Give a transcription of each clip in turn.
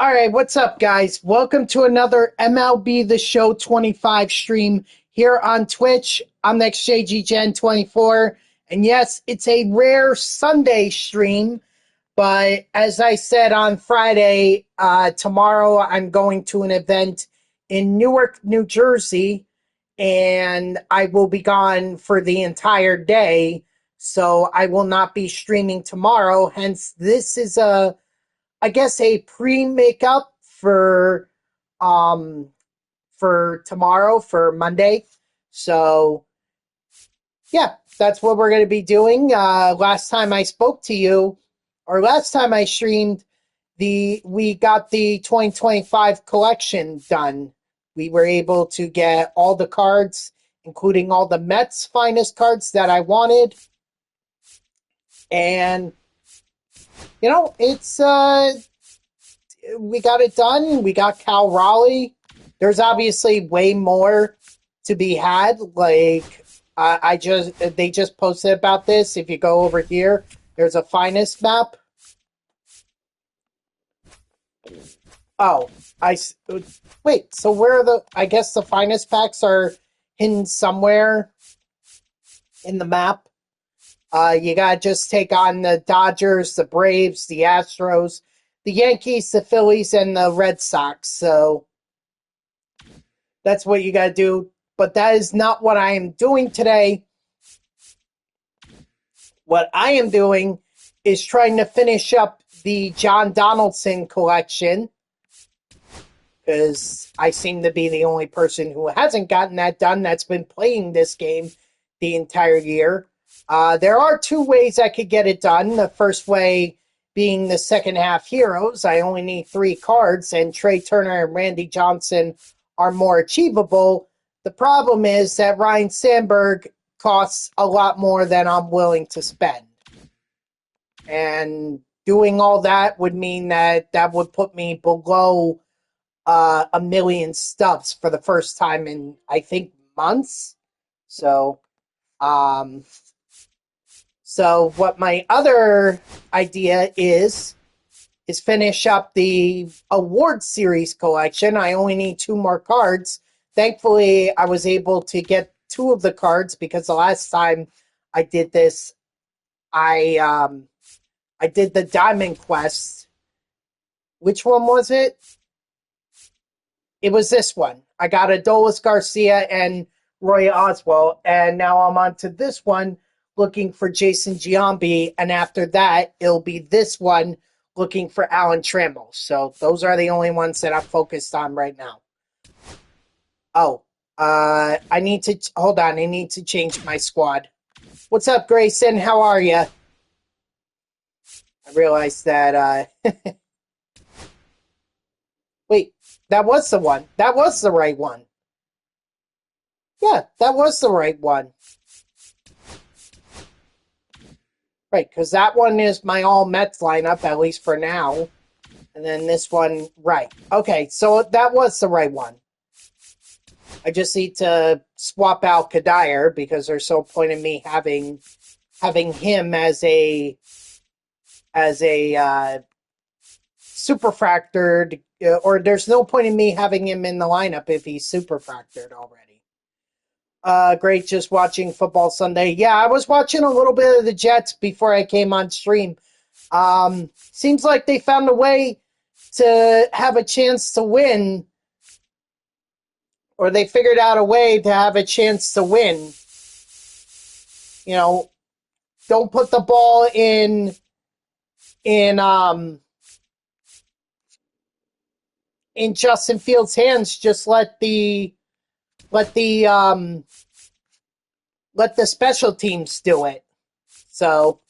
All right, what's up, guys? Welcome to another MLB The Show 25 stream here on Twitch. I'm NextJGGen24. And yes, it's a rare Sunday stream, but as I said on Friday, tomorrow I'm going to an event in Newark, New Jersey, and I will be gone for the entire day, so I will not be streaming tomorrow. Hence, this is a pre-makeup um for tomorrow, for Monday. So yeah, that's what we're going to be doing. Last time I spoke to you, or last time I streamed, we got the 2025 collection done. We were able to get all the cards, including all the Mets finest cards that I wanted. And it's we got it done. We got Cal Raleigh. There's obviously way more to be had. Like they just posted about this. If you go over here, there's a finest map. Oh, wait. So where are I guess the finest packs are hidden somewhere in the map. You gotta just take on the Dodgers, the Braves, the Astros, the Yankees, the Phillies, and the Red Sox. So that's what you gotta do. But that is not what I am doing today. What I am doing is trying to finish up the John Donaldson collection, because I seem to be the only person who hasn't gotten that done that's been playing this game the entire year. There are two ways I could get it done. The first way being the second half heroes. I only need 3 cards, and Trey Turner and Randy Johnson are more achievable. The problem is that Ryan Sandberg costs a lot more than I'm willing to spend. And doing all that would mean that would put me below 1 million stubs for the first time in, I think, months. So what my other idea is finish up the award series collection. I only need 2 more cards. Thankfully, I was able to get 2 of the cards, because the last time I did this, I did the Diamond Quest. Which one was it? It was this one. I got Adolis Garcia and Roy Oswalt, and now I'm on to this one, looking for Jason Giambi, and after that, it'll be this one, looking for Alan Trammell. So those are the only ones that I'm focused on right now. Oh, I need to, hold on, I need to change my squad. What's up, Grayson? How are you? I realized that, wait, that was the one. That was the right one. Yeah, that was the right one. Right, because that one is my all Mets lineup, at least for now. And then this one, right. Okay, so that was the right one. I just need to swap out Kadir, because there's no point in me having him as a superfractored, or there's no point in me having him in the lineup if he's superfractored already. Great, just watching Football Sunday. Yeah, I was watching a little bit of the Jets before I came on stream. Seems like they found a way to have a chance to win, or they figured out a way to have a chance to win. Don't put the ball in Justin Fields' hands. Just let the special teams do it. So,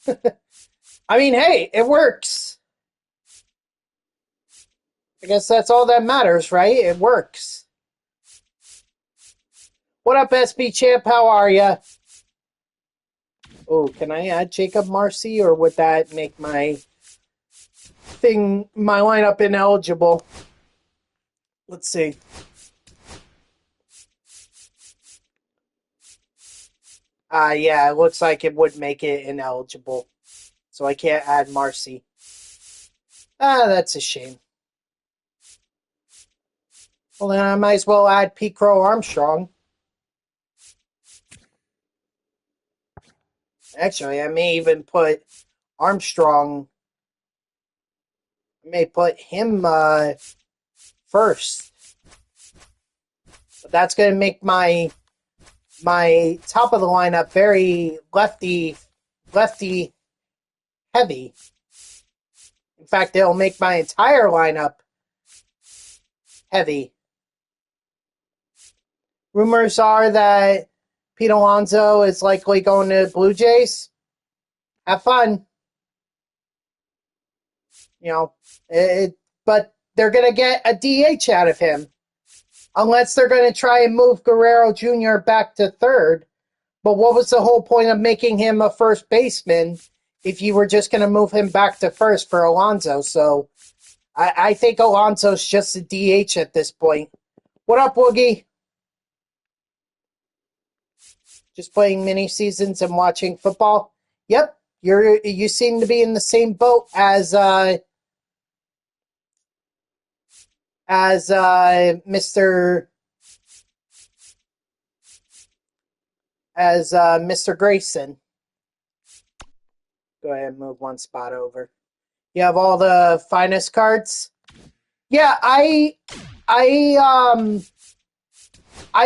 I mean, hey, it works. I guess that's all that matters, right? It works. What up, SB Champ? How are ya? Oh, can I add Jacob Marcy, or would that make my lineup ineligible? Let's see. Yeah, it looks like it would make it ineligible. So I can't add Marcy. That's a shame. Well, then I might as well add Pete Crow Armstrong. Actually, I may even put Armstrong. I may put him first. But that's going to make my top of the lineup very lefty heavy. In fact, it'll make my entire lineup heavy. Rumors are that Pete Alonso is likely going to the Blue Jays. Have fun. But they're going to get a DH out of him. Unless they're going to try and move Guerrero Jr. back to third. But what was the whole point of making him a first baseman if you were just going to move him back to first for Alonso? So I think Alonso's just a DH at this point. What up, Woogie? Just playing mini seasons and watching football? Yep, you seem to be in the same boat as Mr. Grayson. Go ahead and move one spot over. You have all the finest cards? Yeah, I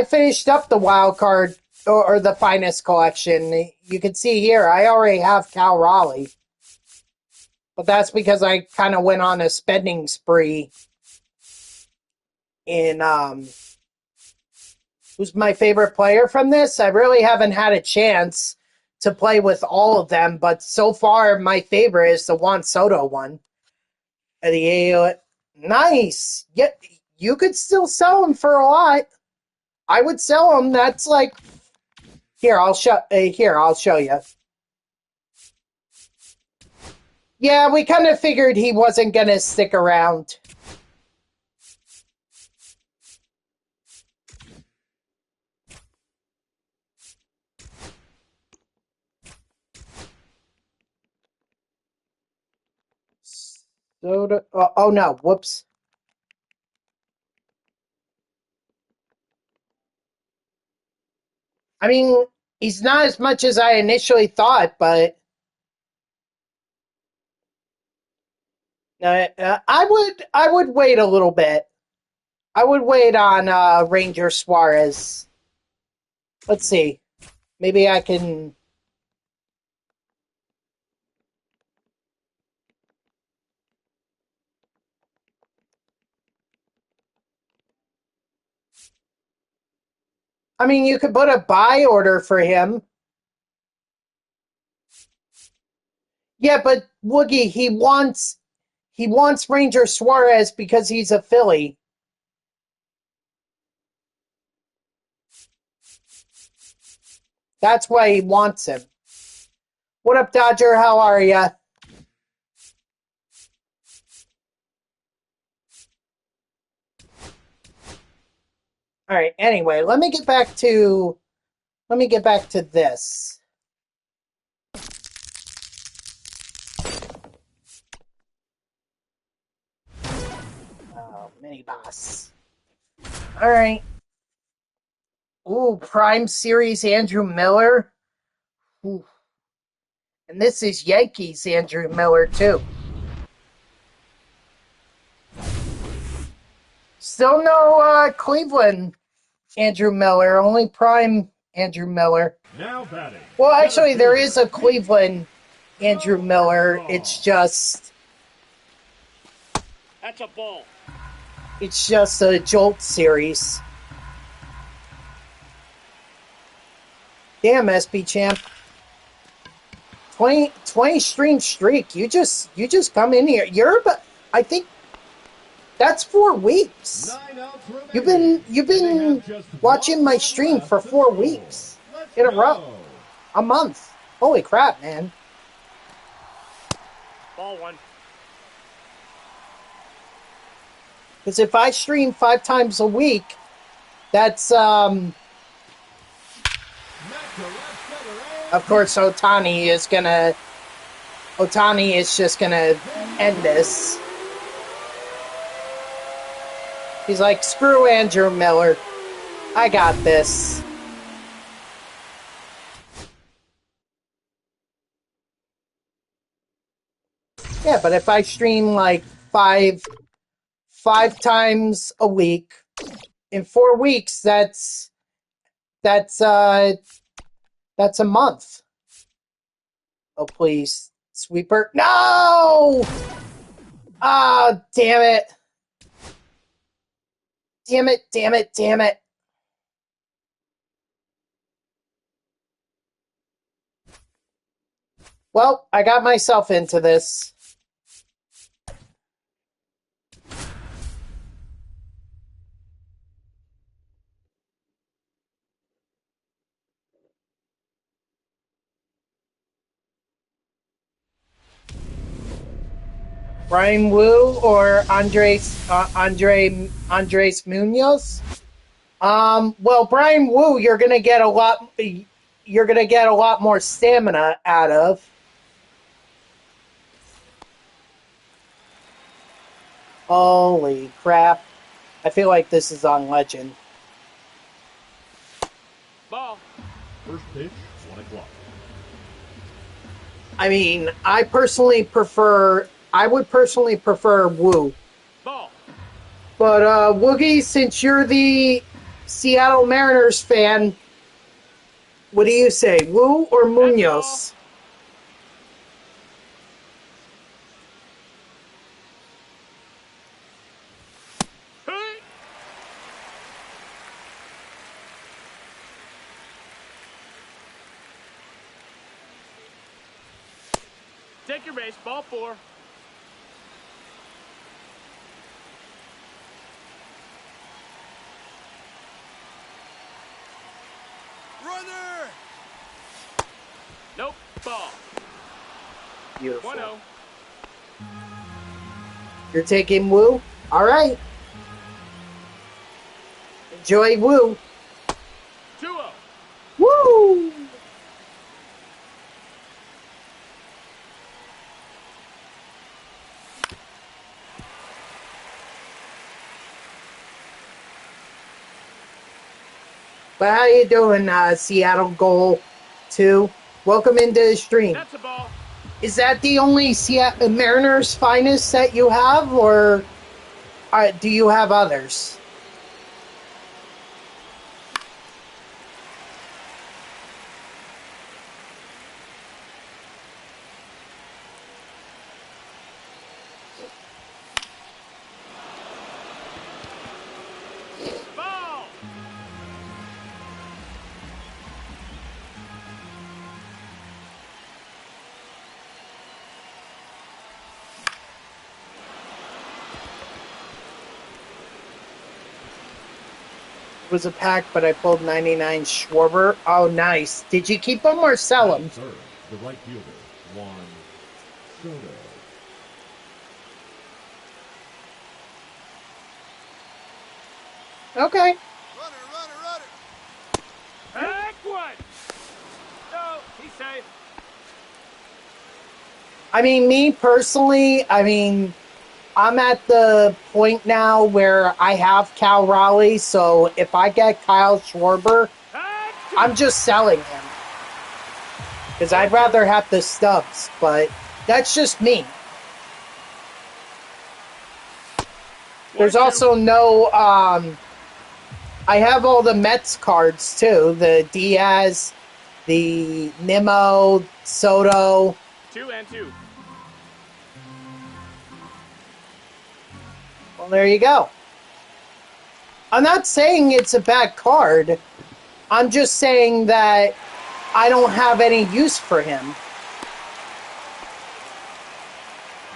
finished up the wild card or the finest collection. You can see here, I already have Cal Raleigh. But that's because I kind of went on a spending spree in who's my favorite player from this? I really haven't had a chance to play with all of them, but so far my favorite is the Juan Soto one. Nice. Yeah, you could still sell them for a lot. I would sell them. That's like here. I'll show you. Yeah, we kind of figured he wasn't gonna stick around. Soda. Oh no! Whoops. I mean, he's not as much as I initially thought, but I would wait a little bit. I would wait on Ranger Suarez. Let's see. Maybe I can. I mean, you could put a buy order for him. Yeah, but Woogie, he wants Ranger Suarez because he's a Philly. That's why he wants him. What up, Dodger? How are ya? All right. Anyway, let me get back to this. Oh, mini boss. All right. Ooh, Prime Series Andrew Miller. Ooh. And this is Yankees Andrew Miller too. Still no Cleveland Andrew Miller, only Prime Andrew Miller. Now batting. Well, actually, there is a Cleveland Andrew Miller. It's just... That's a ball. It's just a Jolt series. Damn, SB Champ. 20 stream streak. You just come in here. I think that's 4 weeks. You've been watching my stream for 4 weeks in a row. A month. Holy crap, man. Ball one. Because if I stream 5 times a week, that's of course Otani is just gonna end this. He's like, screw Andrew Miller. I got this. Yeah, but if I stream like five times a week in 4 weeks, that's a month. Oh please, sweeper! No! Ah, damn it! Damn it! Damn it! Damn it! Well, I got myself into this. Brian Wu or Andres Munoz? Well, Brian Wu, you're gonna get a lot more stamina out of. Holy crap! I feel like this is on Legend. Ball. First pitch, 1 o'clock. I mean, I would personally prefer Wu. Ball. But Woogie, since you're the Seattle Mariners fan, what do you say, Wu or Munoz? Take your base, ball 4. Runner! Nope, ball. Beautiful. 1-0. You're taking Wu? All right. Enjoy Wu. 2-0. Woo! But how you doing, Seattle Goal 2? Welcome into the stream. That's a ball. Is that the only Seattle Mariners finest that you have, or do you have others? Ball. It was a pack, but I pulled 99 Schwarber. Oh, nice. Did you keep them or sell them? Third, the right fielder, Juan Soto. Okay. Runner. Back one. No, he's safe. I mean, me personally, I'm at the point now where I have Cal Raleigh, so if I get Kyle Schwarber, I'm just selling him. Because I'd rather have the stubs, but that's just me. There's also no, I have all the Mets cards too. The Diaz, the Nimmo, Soto. 2-2. Well, there you go. I'm not saying it's a bad card. I'm just saying that I don't have any use for him.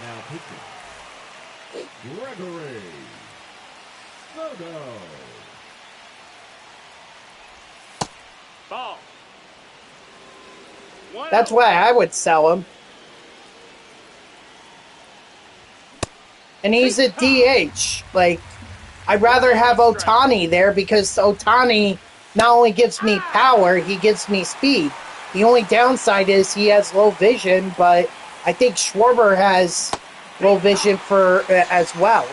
Now pitching. Gregory Soto. Ball. That's why I would sell him. And he's a DH. Like, I'd rather have Ohtani there because Ohtani not only gives me power, he gives me speed. The only downside is he has low vision, but I think Schwarber has low vision for as well.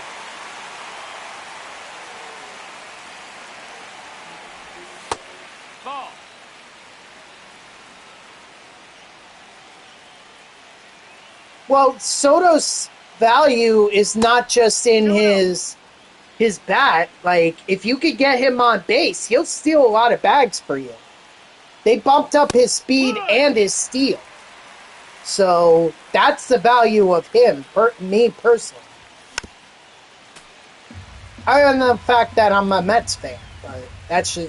Well, Soto's value is not just in his bat. Like, if you could get him on base, he'll steal a lot of bags for you. They bumped up his speed and his steal. So that's the value of him, me personally. Other than the fact that I'm a Mets fan, but that's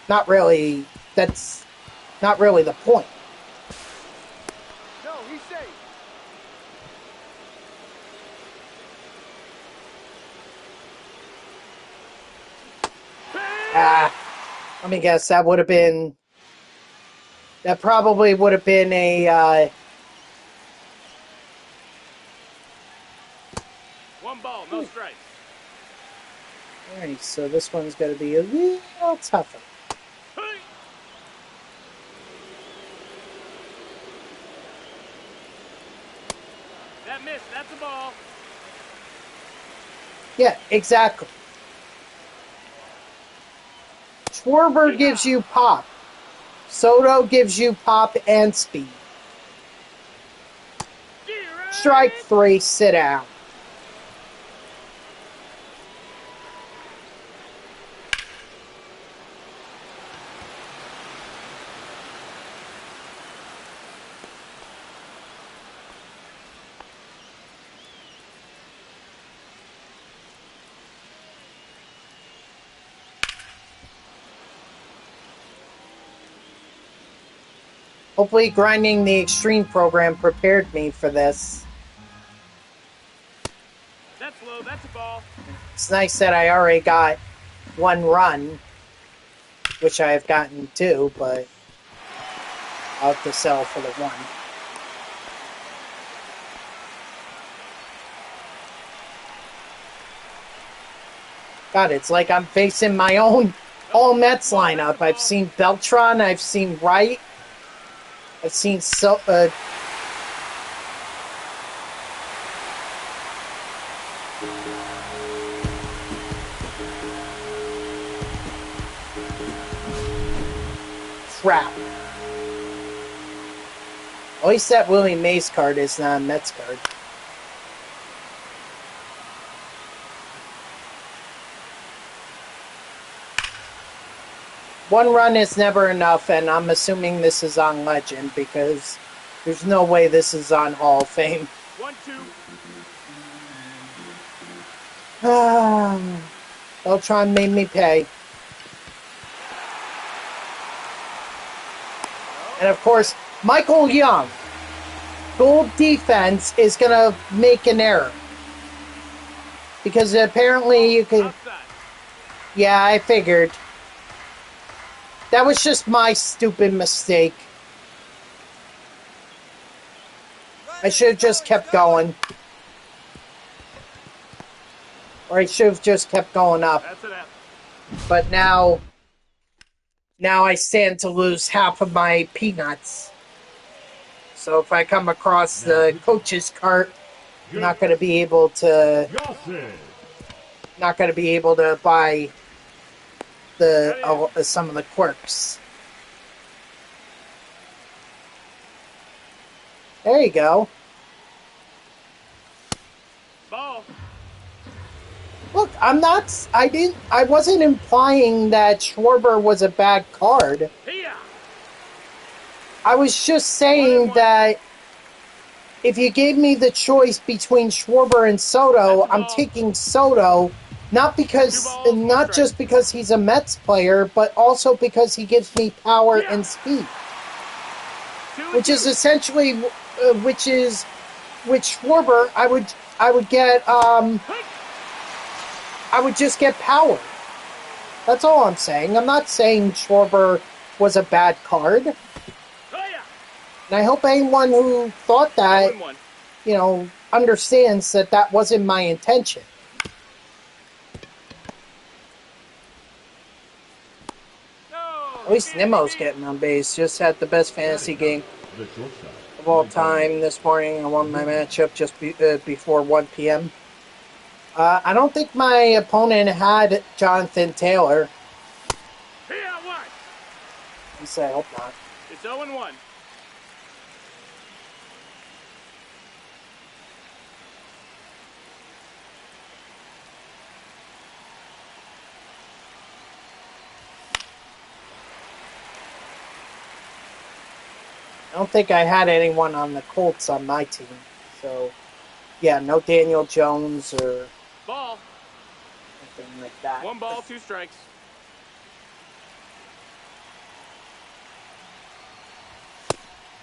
not really the point. No, he's safe. Let me guess. That probably would have been a. One ball, no strikes. Alright, so this one's going to be a little tougher. Hey. That missed. That's a ball. Yeah, exactly. Schwarber gives you pop. Soto gives you pop and speed. Strike 3, sit down. Hopefully grinding the extreme program prepared me for this. That's low, that's a ball. It's nice that I already got 1 run, which I have gotten 2, but I'll have to settle for the 1. God, it's like I'm facing my own all-Mets lineup. I've seen Beltran, I've seen Wright, I've seen crap. At least that Willie Mays card is not a Mets card. One run is never enough, and I'm assuming this is on Legend because there's no way this is on Hall of Fame. 1-2. Beltran made me pay. And of course, Michael Young, gold defense, is going to make an error. Because apparently you can... Yeah, I figured. That was just my stupid mistake. I should have just kept going. Or I should have just kept going up. But now I stand to lose half of my peanuts. So if I come across the coach's cart, I'm not going to be able to... Not going to be able to buy some of the quirks. There you go. Ball. Look, I wasn't implying that Schwarber was a bad card. I was just saying that if you gave me the choice between Schwarber and Soto, I'm taking Soto, not just because he's a Mets player, but also because he gives me power and speed. Which is essentially, which Schwarber, I would get, I would just get power. That's all I'm saying. I'm not saying Schwarber was a bad card. And I hope anyone who thought that, understands that that wasn't my intention. At least Nemo's getting on base. Just had the best fantasy game of all time this morning. I won my matchup just before 1 p.m. I don't think my opponent had Jonathan Taylor. At least I hope not. It's 0-1. I don't think I had anyone on the Colts on my team. So, yeah, no Daniel Jones or Ball. anything like that. 1 ball, 2 strikes.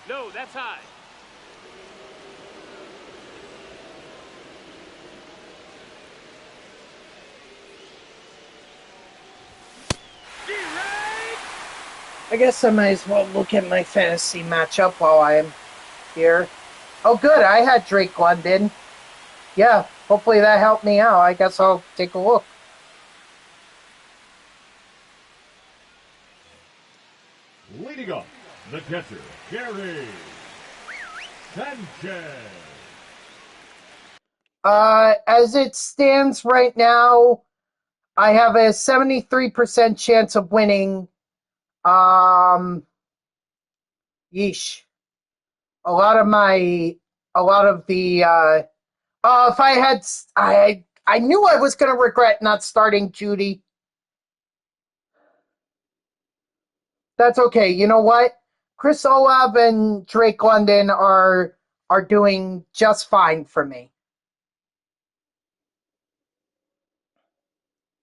No, that's high. Right. I guess I might as well look at my fantasy matchup while I am here. Oh, good. I had Drake London. Yeah, hopefully that helped me out. I guess I'll take a look. Leading up, the catcher, Gary Sanchez. As it stands right now, I have a 73% chance of winning. Yeesh. A lot of the, if I had, I knew I was going to regret not starting Judy. That's okay. You know what? Chris Olave and Drake London are doing just fine for me.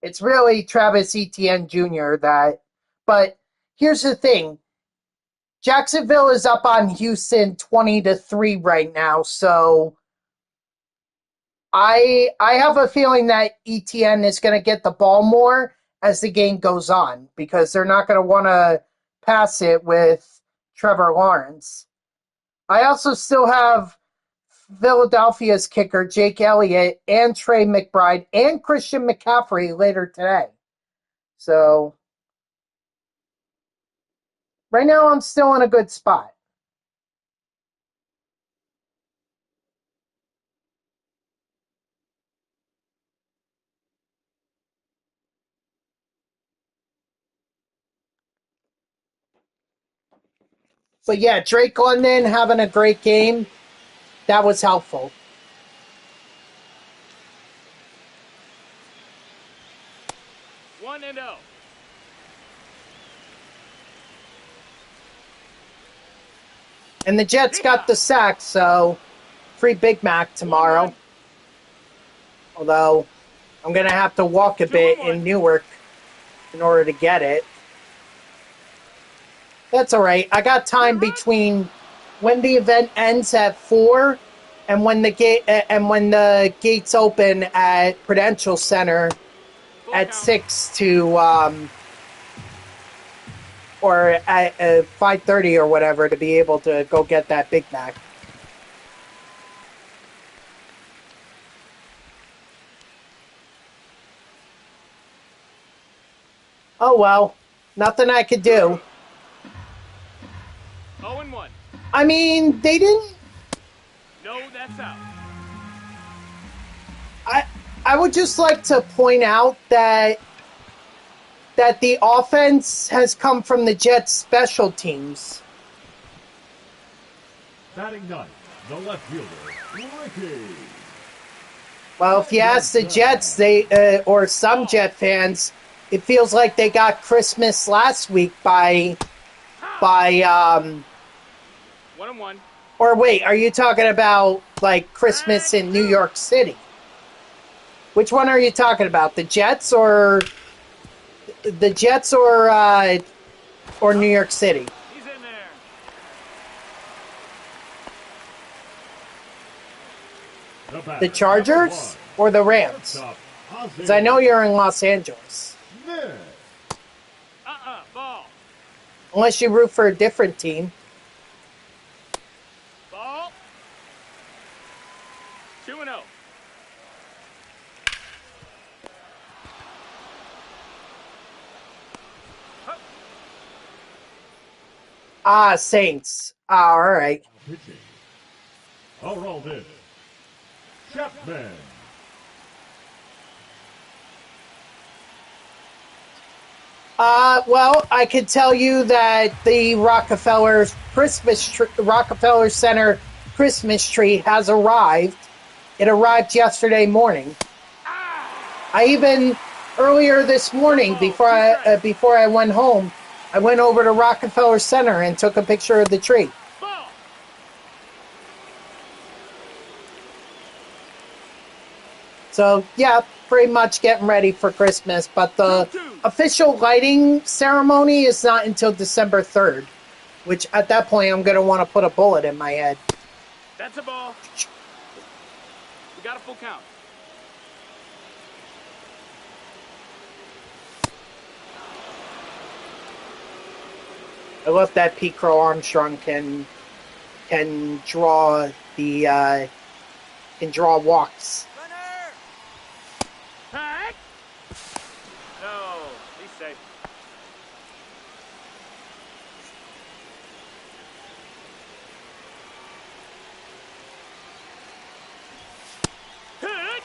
It's really Travis Etienne Jr. but here's the thing. Jacksonville is up on Houston 20-3 right now, so I have a feeling that Etienne is going to get the ball more as the game goes on because they're not going to want to pass it with Trevor Lawrence. I also still have Philadelphia's kicker, Jake Elliott, and Trey McBride, and Christian McCaffrey later today. So, right now I'm still in a good spot. But yeah, Drake London having a great game. That was helpful. 1-0. And the Jets got the sack, so free Big Mac tomorrow. 1-1. Although I'm going to have to walk a bit 2-1. in Newark in order to get it. That's all right. I got time between when the event ends at 4 and when the gates open at Prudential Center Full at count. 6 to or at 5:30 or whatever to be able to go get that Big Mac. Oh well, nothing I could do. 0-1. I mean, they didn't. No, that's out. I would just like to point out that the offense has come from the Jets' special teams. Batting ninth, the left fielder, Ricky. Well, if you ask the Jets, they or some Jet fans, it feels like they got Christmas last week by 1-1. or wait, are you talking about like Christmas in New York City? Which one are you talking about? The Jets or New York City? He's in there. The Chargers or the Rams? Because I know you're in Los Angeles. Ball. Unless you root for a different team. Ball. 2-0. Saints. All right. Pitching. Aroldis Chapman. Well, I could tell you that the Rockefeller Center Christmas tree has arrived. It arrived yesterday morning. I even earlier this morning before I went home, I went over to Rockefeller Center and took a picture of the tree. Ball. So, yeah, pretty much getting ready for Christmas. But the official lighting ceremony is not until December 3rd, which at that point I'm going to want to put a bullet in my head. That's a ball. We got a full count. I love that Pete Crow Armstrong can draw walks. Runner! Pack! No, he's safe. Hit!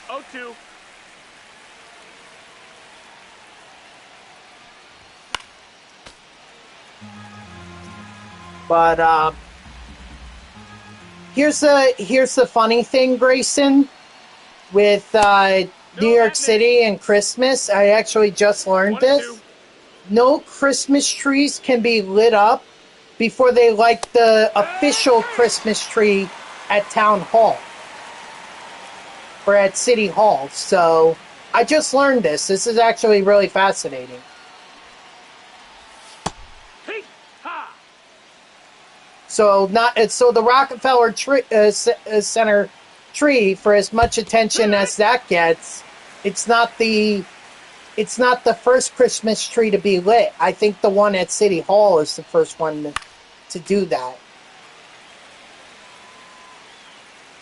0-2. But here's the funny thing, Grayson, with New York City and Christmas. I actually just learned this. No Christmas trees can be lit up before they light the official Christmas tree at Town Hall or at City Hall. So I just learned this. This is actually really fascinating. So the Rockefeller Center tree, for as much attention as that gets, it's not the first Christmas tree to be lit. I think the one at City Hall is the first one to do that.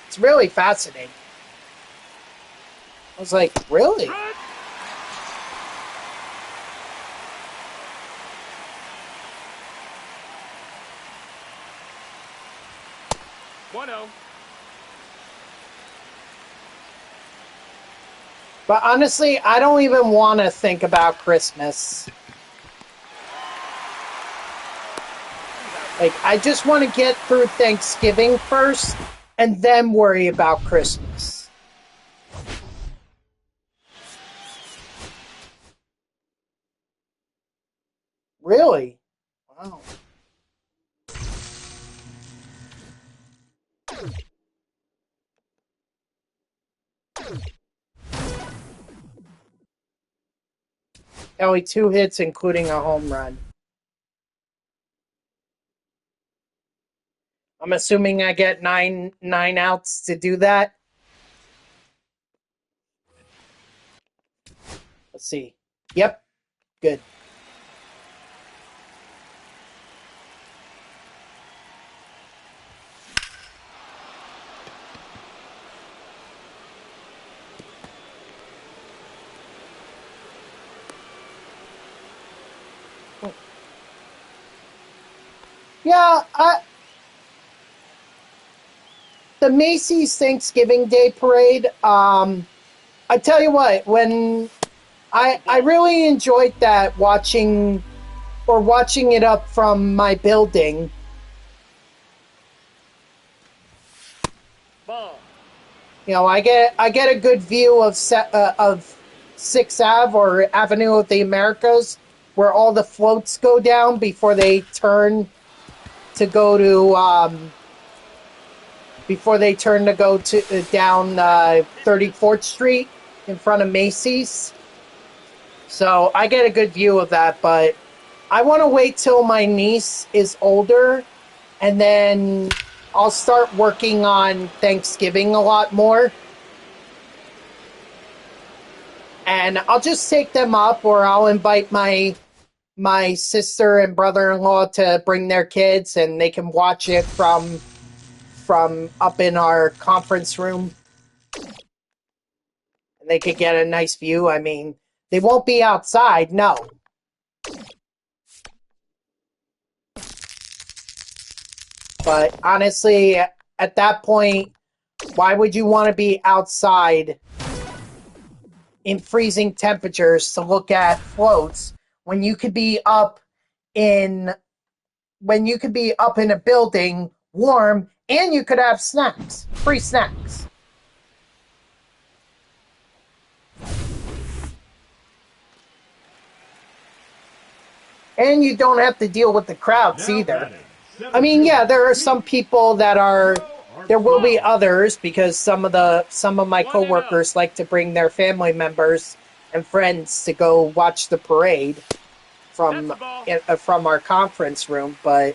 It's really fascinating. I was like, really? 1-0. But honestly, I don't even want to think about Christmas. Like, I just want to get through Thanksgiving first and then worry about Christmas. Really? Wow. Only 2 hits, including a home run. I'm assuming I get nine outs to do that. Let's see. Yep. Good. Yeah, the Macy's Thanksgiving Day Parade, I tell you what, when I really enjoyed that watching it up from my building. Ball. You know, I get a good view of 6th Ave or Avenue of the Americas, where all the floats go down before they turn to go to down 34th Street in front of Macy's. So I get a good view of that, but I want to wait till my niece is older, and then I'll start working on Thanksgiving a lot more. And I'll just take them up, or I'll invite my sister and brother-in-law to bring their kids, and they can watch it from up in our conference room. And they could get a nice view. I mean, they won't be outside, no. But honestly, at that point, why would you want to be outside in freezing temperatures to look at floats when you could be up in a building warm and you could have snacks, free snacks? And you don't have to deal with the crowds either. I mean, yeah, there are some people that are There will be others because some of my coworkers like to bring their family members and friends to go watch the parade from our conference room. But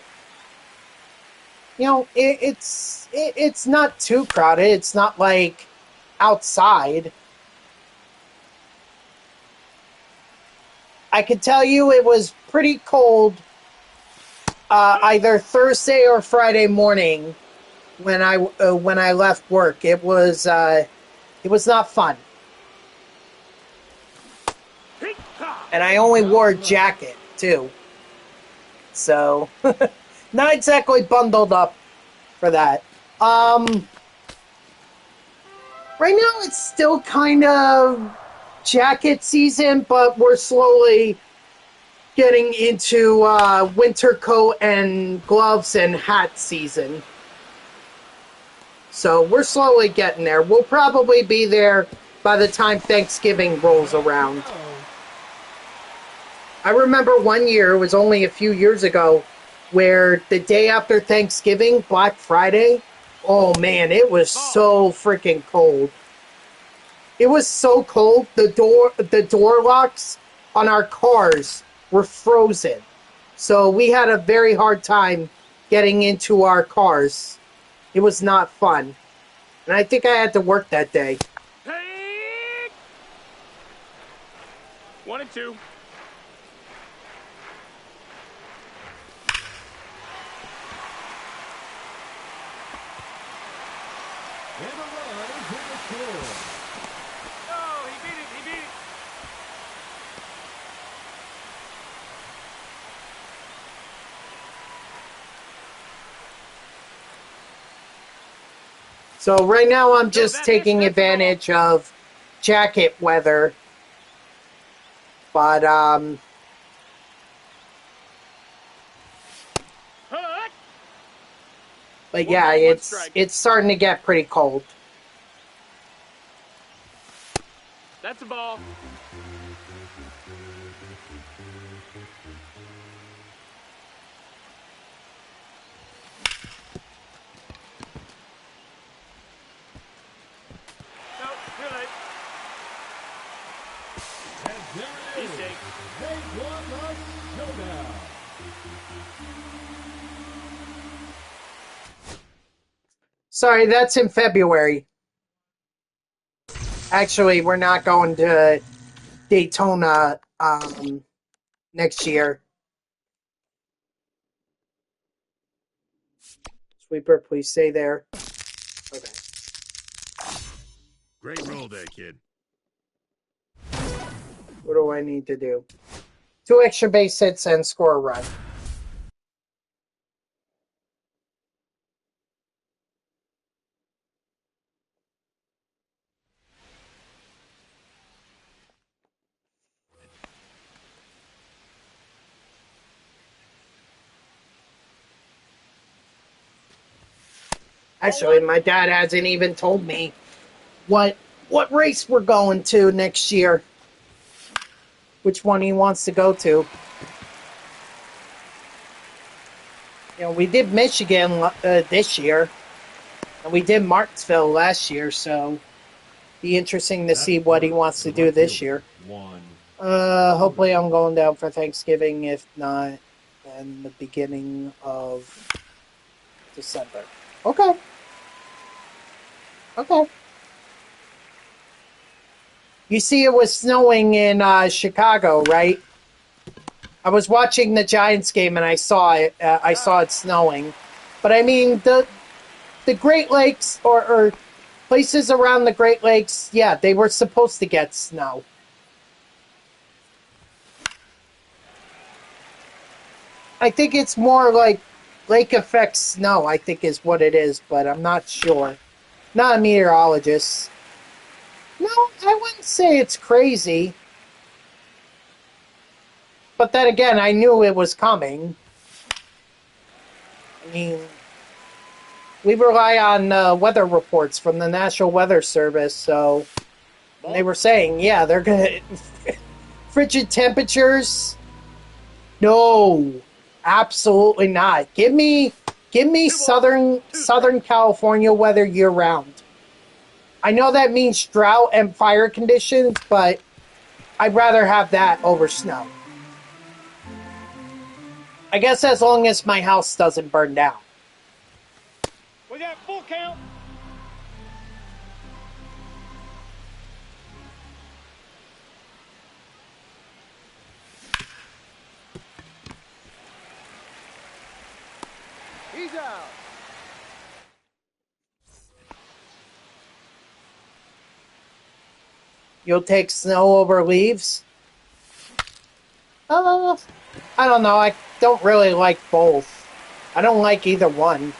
you know, it's not too crowded. It's not like outside. I could tell you it was pretty cold either Thursday or Friday morning when I left work. It was not fun. And I only wore a jacket too. So not exactly bundled up for that. Right now it's still kind of jacket season, but we're slowly getting into winter coat and gloves and hat season. So we're slowly getting there. We'll probably be there by the time Thanksgiving rolls around. I remember one year, it was only a few years ago, where the day after Thanksgiving, Black Friday, oh man, it was so freaking cold. It was so cold, the door locks on our cars were frozen. So we had a very hard time getting into our cars. It was not fun. And I think I had to work that day. 1 and 2. And a run is in the score. Oh, he beat it. So right now I'm just taking advantage of jacket weather. But yeah, it's starting to get pretty cold. That's a ball. No, too late. And there it is. They won the showdown. Sorry, that's in February. Actually, we're not going to Daytona next year. Sweeper, please stay there. Okay. Great roll day, kid. What do I need to do? 2 extra base hits and score a run. Actually, my dad hasn't even told me what race we're going to next year. Which one he wants to go to. You know, we did Michigan this year. And we did Martinsville last year, so be interesting to see what he wants to do this year. Hopefully I'm going down for Thanksgiving. If not, then the beginning of December. Okay. You see, it was snowing in Chicago, right? I was watching the Giants game and I saw it. I saw it snowing. But I mean, the Great Lakes or places around the Great Lakes, yeah, they were supposed to get snow. I think it's more like lake effect snow, I think is what it is, but I'm not sure. Not a meteorologist. No, I wouldn't say it's crazy. But then again, I knew it was coming. I mean, we rely on weather reports from the National Weather Service, so they were saying, yeah, they're going to... frigid temperatures? No, absolutely not. Give me Give me Southern California weather year round. I know that means drought and fire conditions, but I'd rather have that over snow. I guess as long as my house doesn't burn down. We got full count. He's out. You'll take snow over leaves? I don't know. I don't really like both. I don't like either one.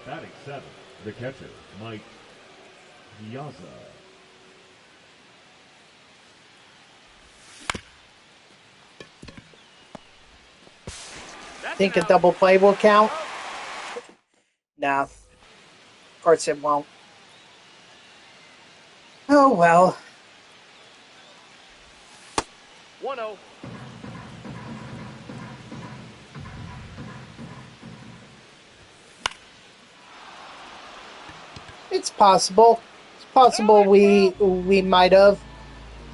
Batting seventh, the catcher, Mike Piazza. Think a double play will count? Nah. Of course it won't. Oh well. 1-0. It's possible. It's possible we might have.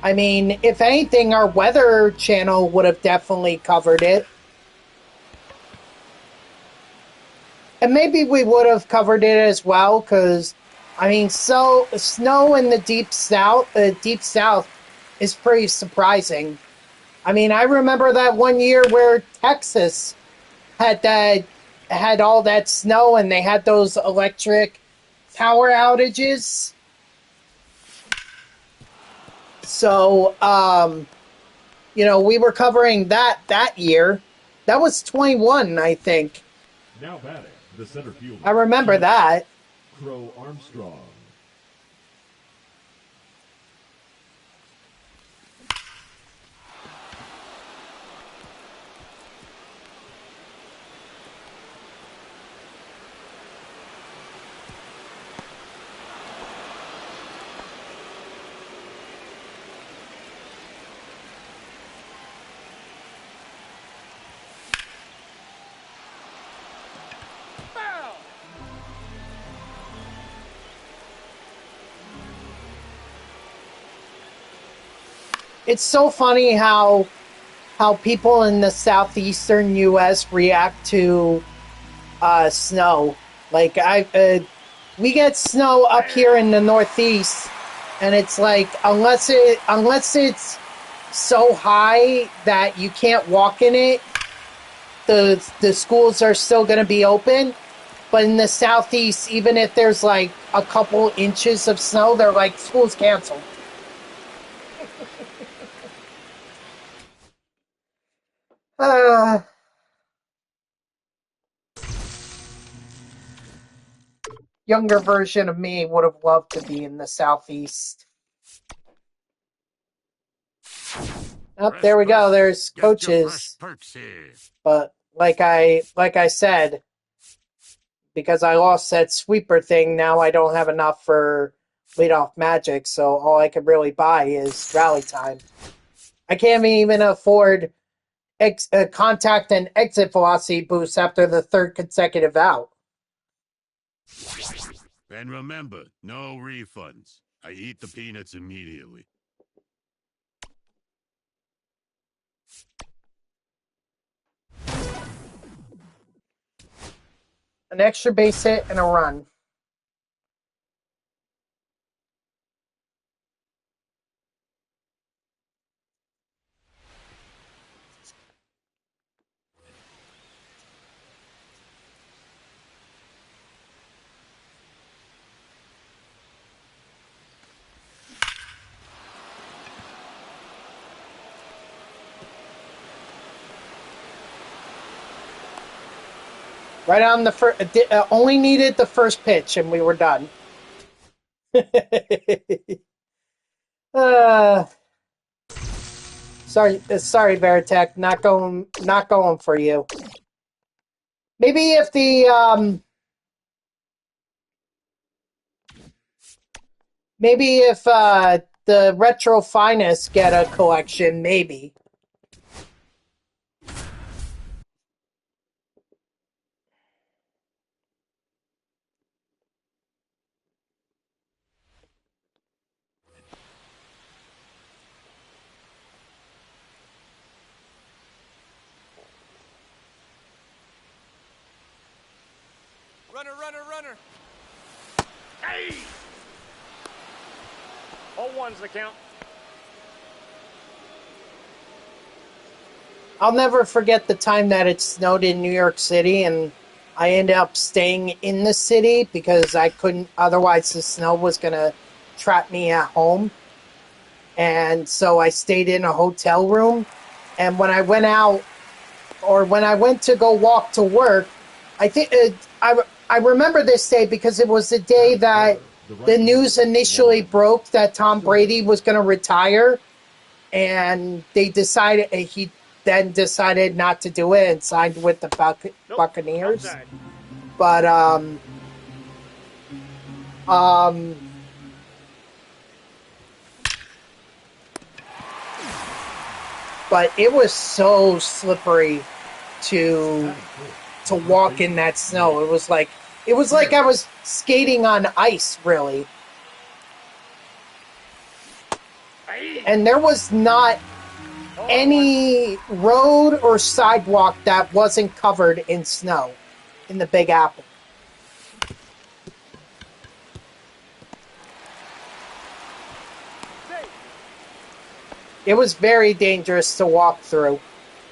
I mean, if anything, our weather channel would have definitely covered it. And maybe we would have covered it as well, because, I mean, so snow in the deep south is pretty surprising. I mean, I remember that one year where Texas had all that snow and they had those electric power outages. So, we were covering that year. That was 21, I think. Now batting, the center fielder. I remember that. Crow Armstrong. It's so funny how people in the southeastern U.S. react to snow. Like we get snow up here in the Northeast, and it's like unless it's so high that you can't walk in it, the schools are still going to be open. But in the Southeast, even if there's like a couple inches of snow, they're like, school's canceled. Younger version of me would have loved to be in the Southeast. Oh, there we go. There's coaches. But like I said, because I lost that sweeper thing, now I don't have enough for leadoff magic, so all I could really buy is rally time. I can't even afford contact and exit velocity boost after the third consecutive out. And remember, no refunds. I eat the peanuts immediately. An extra base hit and a run. Right on the first, only needed the first pitch, and we were done. Sorry, Veritech, not going for you. Maybe if the retro finest get a collection, maybe. Runner, runner, runner. Hey! All one's the count. I'll never forget the time that it snowed in New York City, and I ended up staying in the city because I couldn't, otherwise the snow was going to trap me at home. And so I stayed in a hotel room, and when I went out, or when I went to go walk to work, I think I remember this day because it was the day that the news initially broke that Tom Brady was going to retire, and he then decided not to do it and signed with the Buccaneers. Outside. But but it was so slippery to walk in that snow. It was like I was skating on ice, really. And there was not any road or sidewalk that wasn't covered in snow in the Big Apple. It was very dangerous to walk through.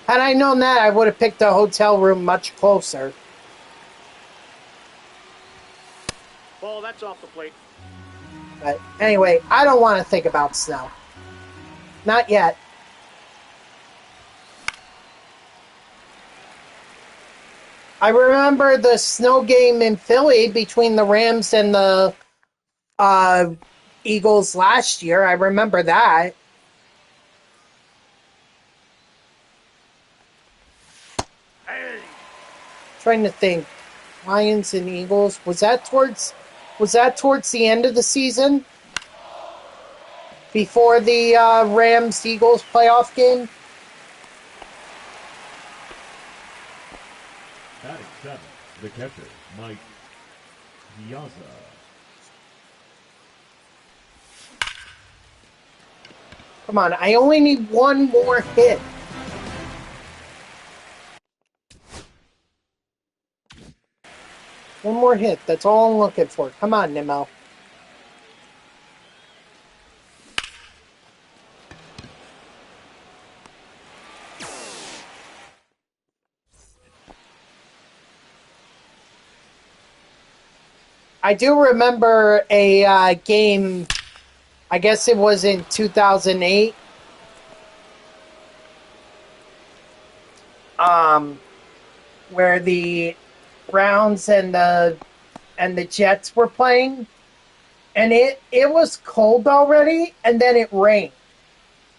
Had I known that, I would have picked a hotel room much closer. Ball, that's off the plate. But anyway, I don't want to think about snow. Not yet. I remember the snow game in Philly between the Rams and the Eagles last year. I remember that. Hey! Trying to think. Lions and Eagles. Was that towards the end of the season? Before the Rams-Eagles playoff game? Batting seventh, the catcher, Mike Piazza. Come on, I only need one more hit. One more hit. That's all I'm looking for. Come on, Nimmo. I do remember a game, I guess it was in 2008, where the Browns and the Jets were playing, and it was cold already, and then it rained.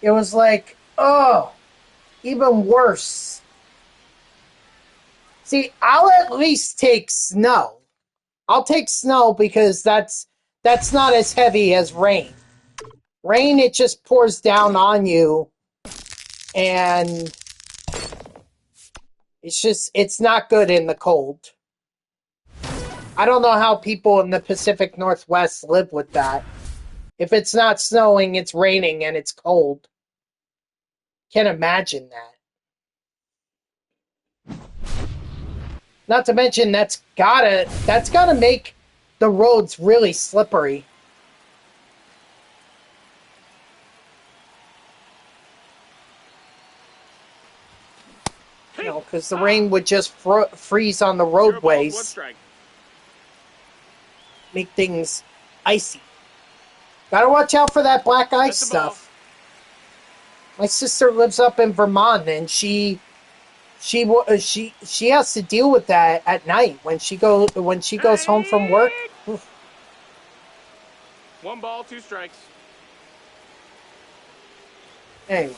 It was like, oh, even worse. See, I'll at least take snow. I'll take snow because that's not as heavy as rain. Rain, it just pours down on you, and it's not good in the cold. I don't know how people in the Pacific Northwest live with that. If it's not snowing, it's raining and it's cold. Can't imagine that. Not to mention that's gotta make the roads really slippery. You know, because the rain would just freeze on the roadways. 1 strike. Make things icy. Gotta watch out for that black ice stuff. My sister lives up in Vermont, and she has to deal with that at night when she goes home from work. Oof. 1 ball, 2 strikes. Anyway,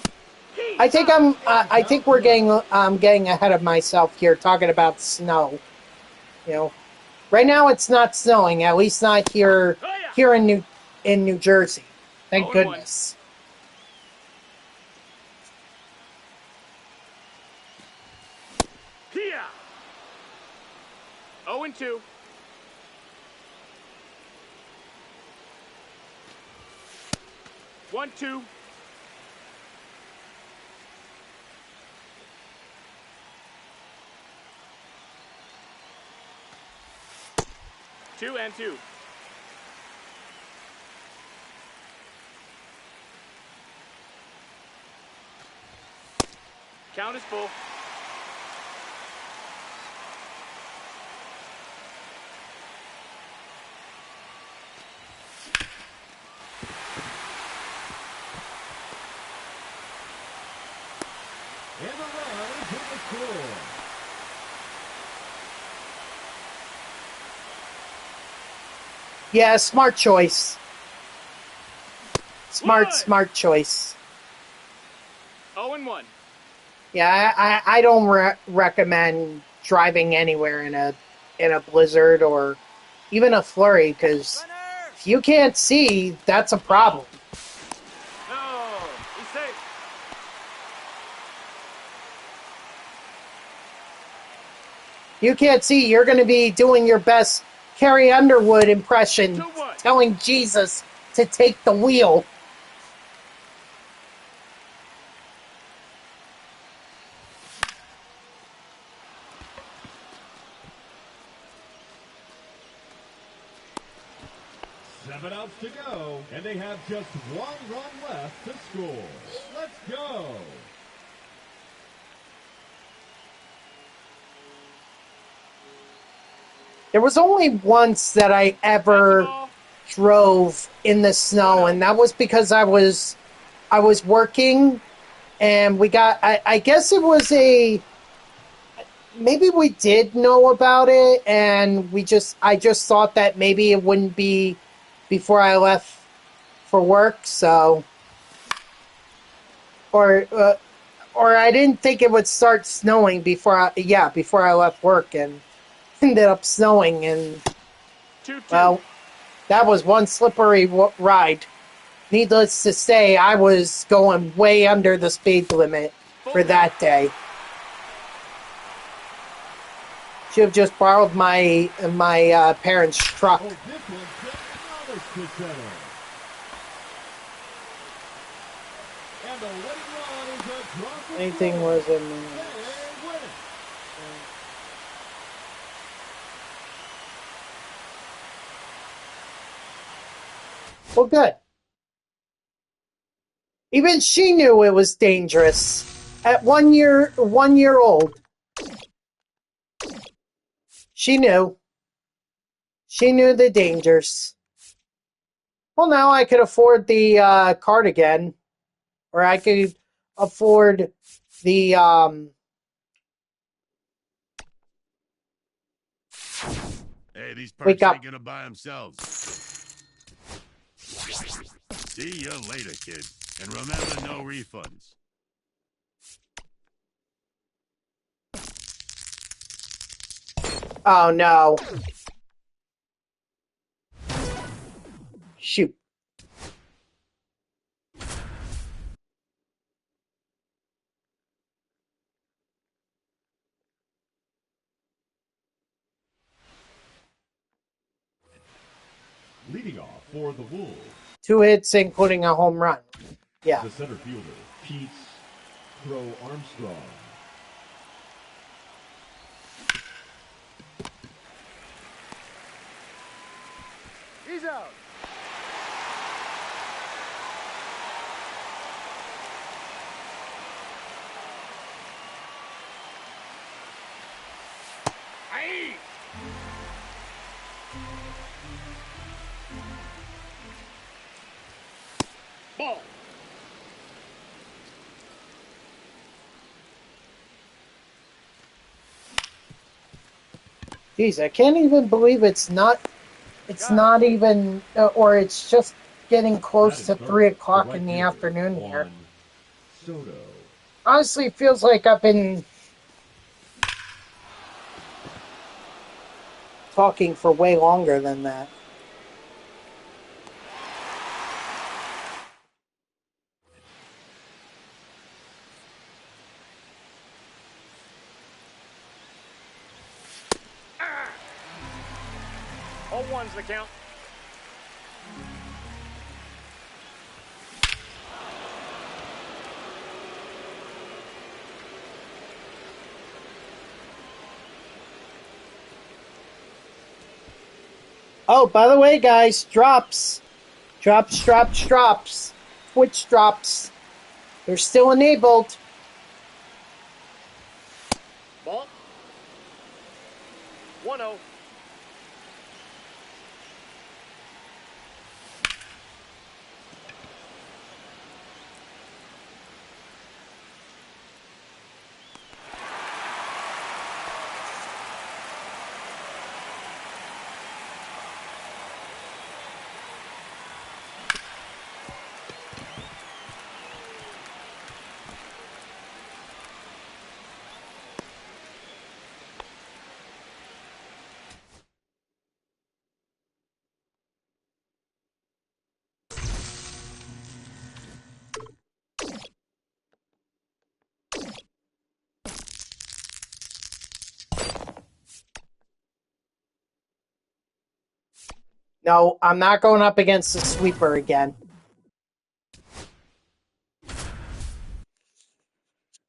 I think we're getting ahead of myself here talking about snow. You know, right now it's not snowing. At least not here in New Jersey. Thank 0-1. goodness. Here. 0-2. One, two. Two and two. Count is full. And the run to the score. Yeah, smart choice. One. Smart choice. 0-1. Yeah, I don't recommend driving anywhere in a blizzard or even a flurry because if you can't see, that's a problem. No, he's safe. You can't see, you're going to be doing your best Carrie Underwood impression, 2-1. telling Jesus to take the wheel. Seven outs to go, and they have just one run left to score. Let's go. There was only once that I ever drove in the snow, and that was because I was working, and we got I guess it was maybe we did know about it, and I just thought that maybe it wouldn't be before I left for work, so or I didn't think it would start snowing before I left work, and ended up snowing, and 2-2. well, that was one slippery ride. Needless to say, I was going way under the speed limit for that day. Should have just borrowed my parents' truck. Oh, this one just managed to center. And the winning run is across the Anything score. was in They win it. well, good. Even she knew it was dangerous. At 1 year old, she knew. She knew the dangers. Well, now I could afford the cardigan, or I could afford the Hey, these Wake perks up. ain't gonna buy themselves. See you later, kid. And remember, no refunds. Oh no. Shoot. Leading off for the Wolves, 2 hits, including a home run. Yeah. the center fielder, Pete Crow Armstrong. He's out. Aye. Ball. Jeez, I can't even believe it's not even, or it's just getting close to 3 o'clock in the afternoon here. Soto. Honestly, it feels like I've been talking for way longer than that. All one's the count. Oh, by the way, guys, drops. Drops. Twitch drops. They're still enabled. Ball. 1-0. No, I'm not going up against the sweeper again.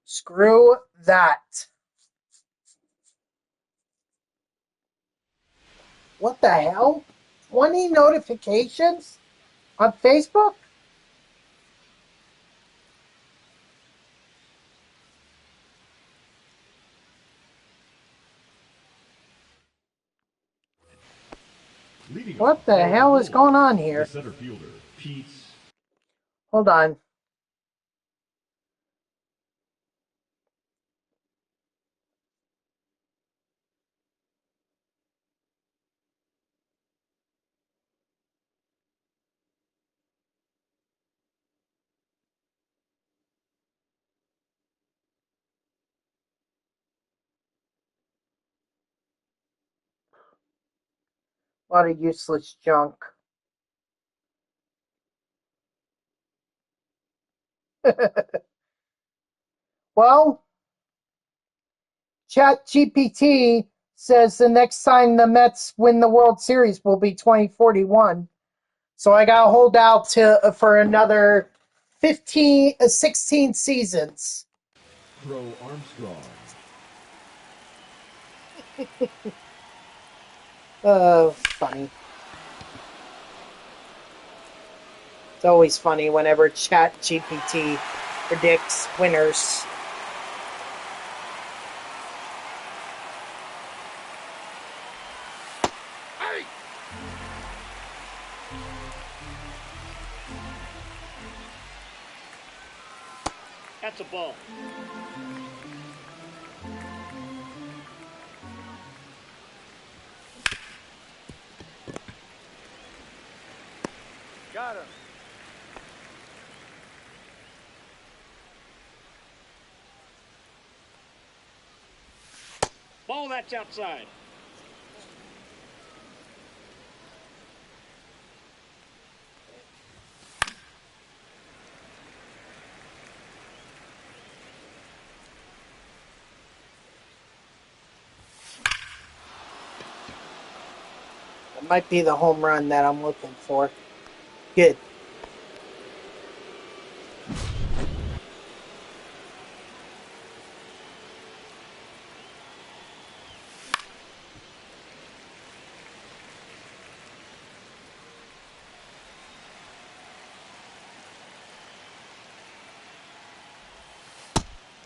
Screw that. What the hell? 20 notifications on Facebook? Leading What off the for hell is Royals, going on the here? center fielder, Pete. Hold on. A lot of useless junk. Well, ChatGPT says the next time the Mets win the World Series will be 2041. So I got to hold out for another 16 seasons. Crow Armstrong. Funny. It's always funny whenever ChatGPT predicts winners. That's a ball. Got him. Ball that's outside. It might be the home run that I'm looking for. Good.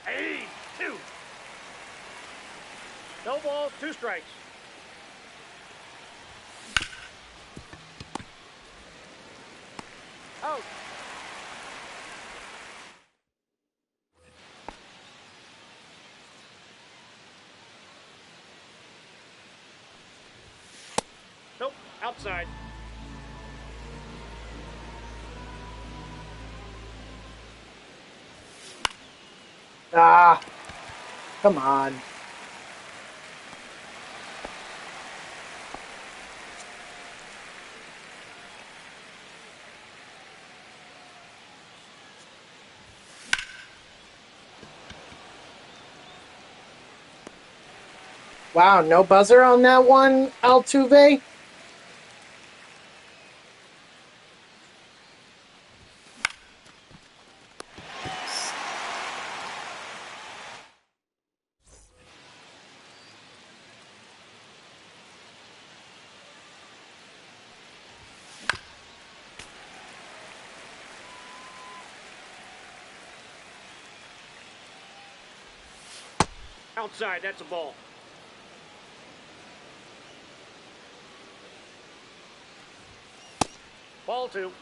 Hey, 2. No balls, 2 strikes. Out. Nope, outside. Ah, come on. Wow, no buzzer on that one, Altuve? Outside, that's a ball. Ball 2.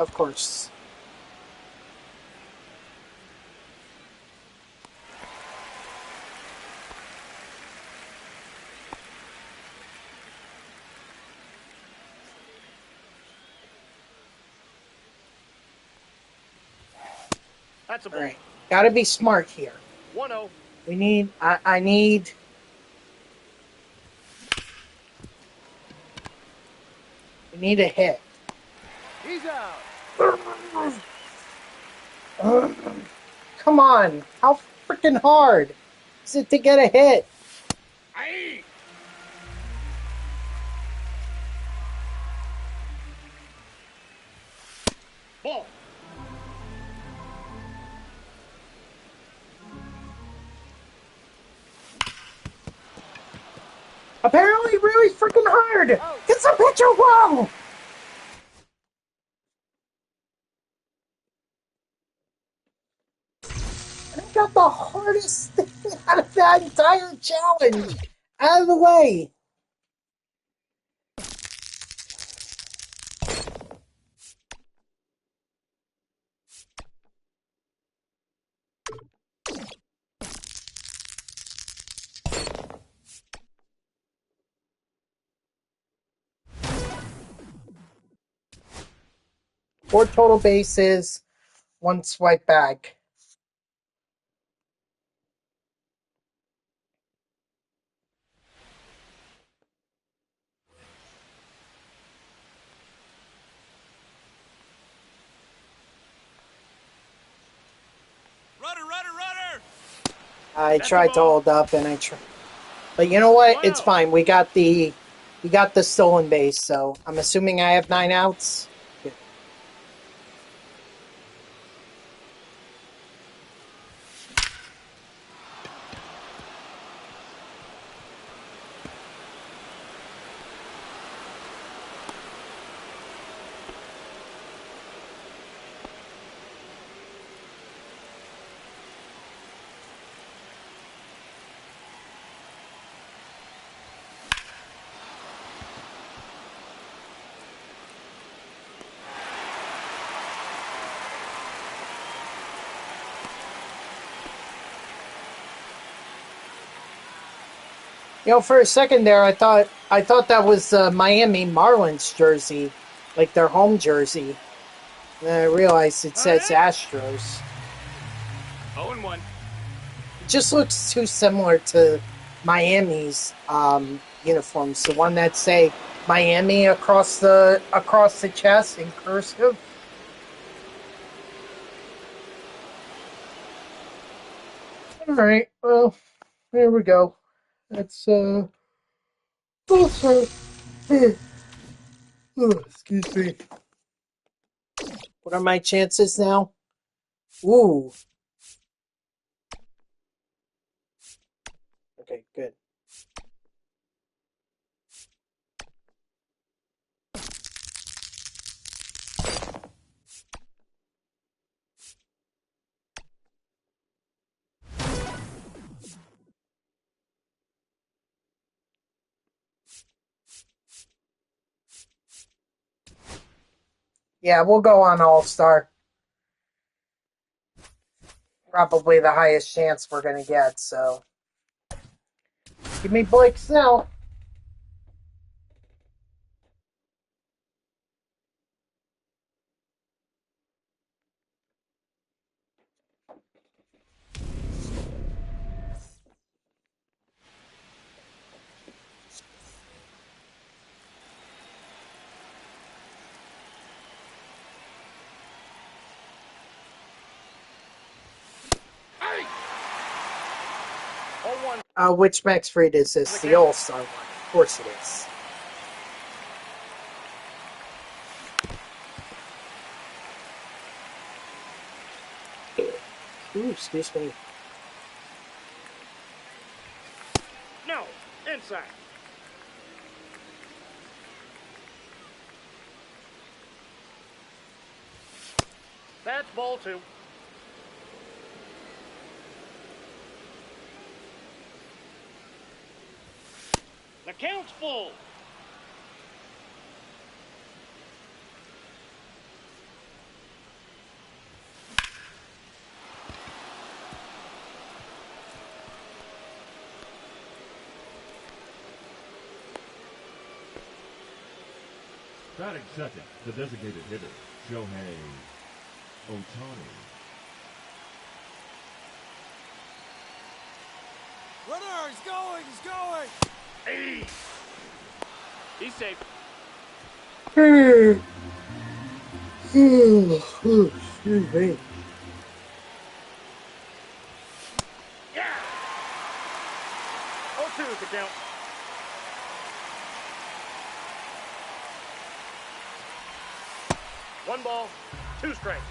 Of course. That's a All ball. right. Gotta be smart here. 1-0. We need, I need, we need a hit. He's out. Come on. How freaking hard is it to get a hit? Aye. Ball. Apparently really freaking hard. Get some pitcher wrong. And I got the hardest thing out of that entire challenge out of the way. Four total bases, one swipe back. Runner. I That's tried a to ball. hold up and I tried. But you know what? One It's out. fine. We got the stolen base, so I'm assuming I have 9 outs. Good. You know, for a second there, I thought that was Miami Marlins jersey, like their home jersey. And then I realized it says Astros. 0-1. It just looks too similar to Miami's uniforms, the one that say Miami across the chest in cursive. All right, well, here we go. That's also, excuse me. What are my chances now? Ooh. Okay, good. Yeah, we'll go on All-Star. Probably the highest chance we're going to get, so. Give me Blake Snell. 0-1. Which Max Fried is this? The All-Star one. Of course it is. Ooh, excuse me. No, inside. That's ball 2. The count's full. Batting second, the designated hitter, Shohei Ohtani. Runner, he's going, he's going. Hey. He's safe. Excuse me. Yeah. 0-2 is the count. One ball, 2 strikes.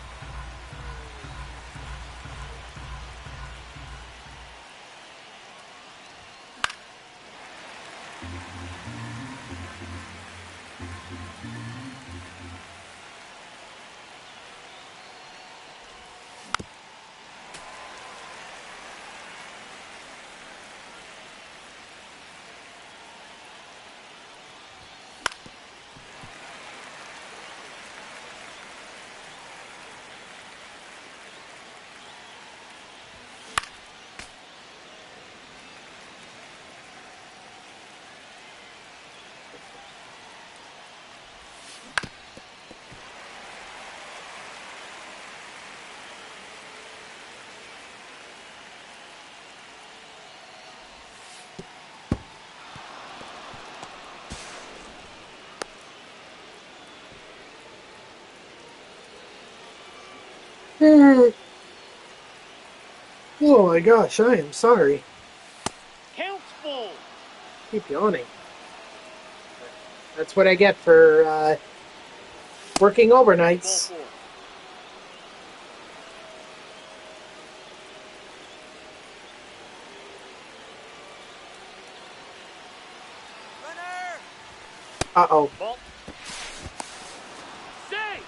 Oh my gosh, I am sorry. Count's full. Keep yawning. That's what I get for working Ball overnights. 4. Runner. Uh-oh. Ball. Safe.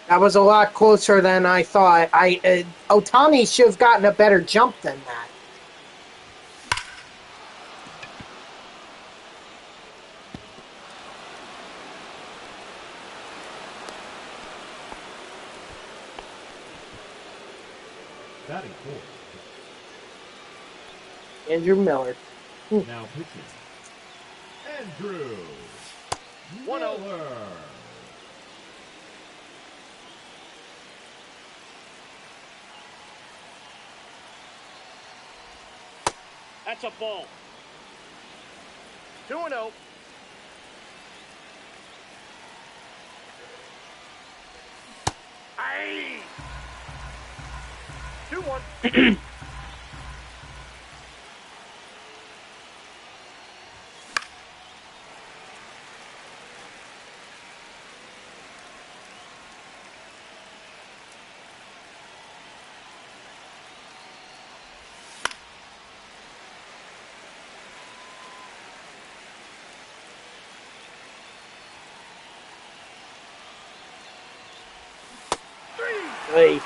That was a lot closer than I thought. Ohtani should have gotten a better jump than that. Batting fourth, Andrew Miller. now pitching, Andrew 1-0. Miller. That's a ball. 2-0. Aye. 2-1. Hey.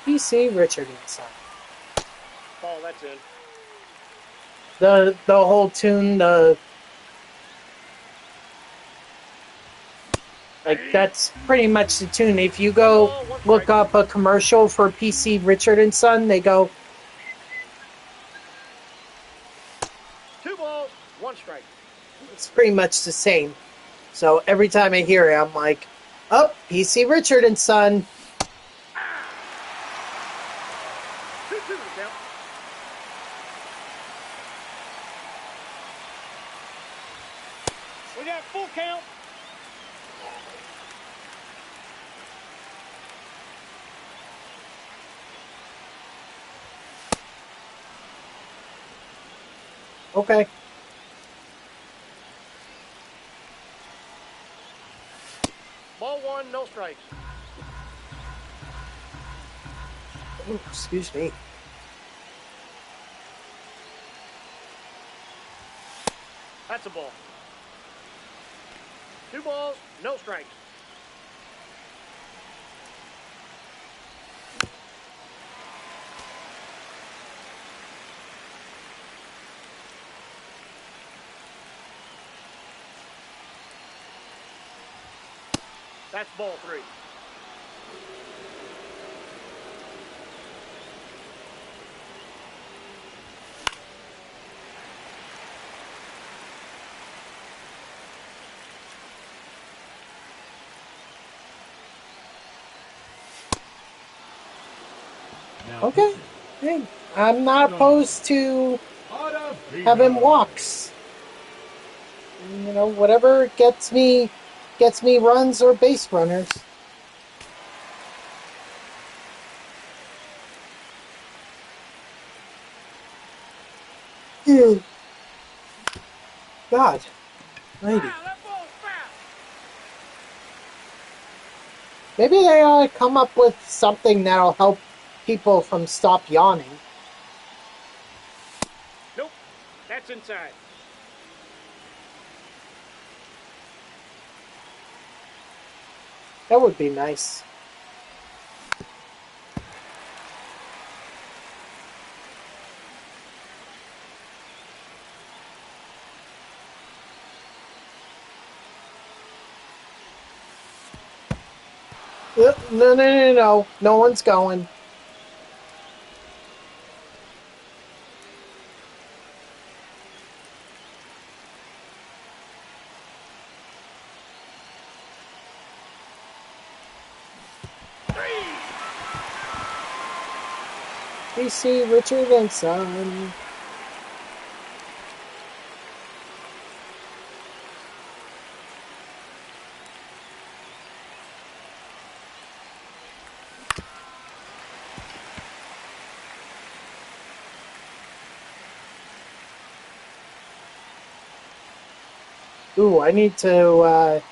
PC Richardson. Ball, that's in. The whole tune, that's pretty much the tune. If you go look up a commercial for PC Richard and Son, they go, 2 balls, 1 strike. it's pretty much the same. So every time I hear it, I'm like, oh, PC Richard and Son. 2-2 to count. We got full count. Okay. Ball one, no strikes. Ooh, excuse me. That's a ball. 2 balls, no strikes. That's ball 3. Now Okay. Hey, I'm not opposed to Ottavino. having walks. You know, whatever gets me runs or base runners. Ew. God. Lady. Wow, that ball's fast. Maybe they ought to come up with something that'll help people from stop yawning. Nope, that's inside. That would be nice. No. No one's going. PC Richard and Son. Ooh, I need to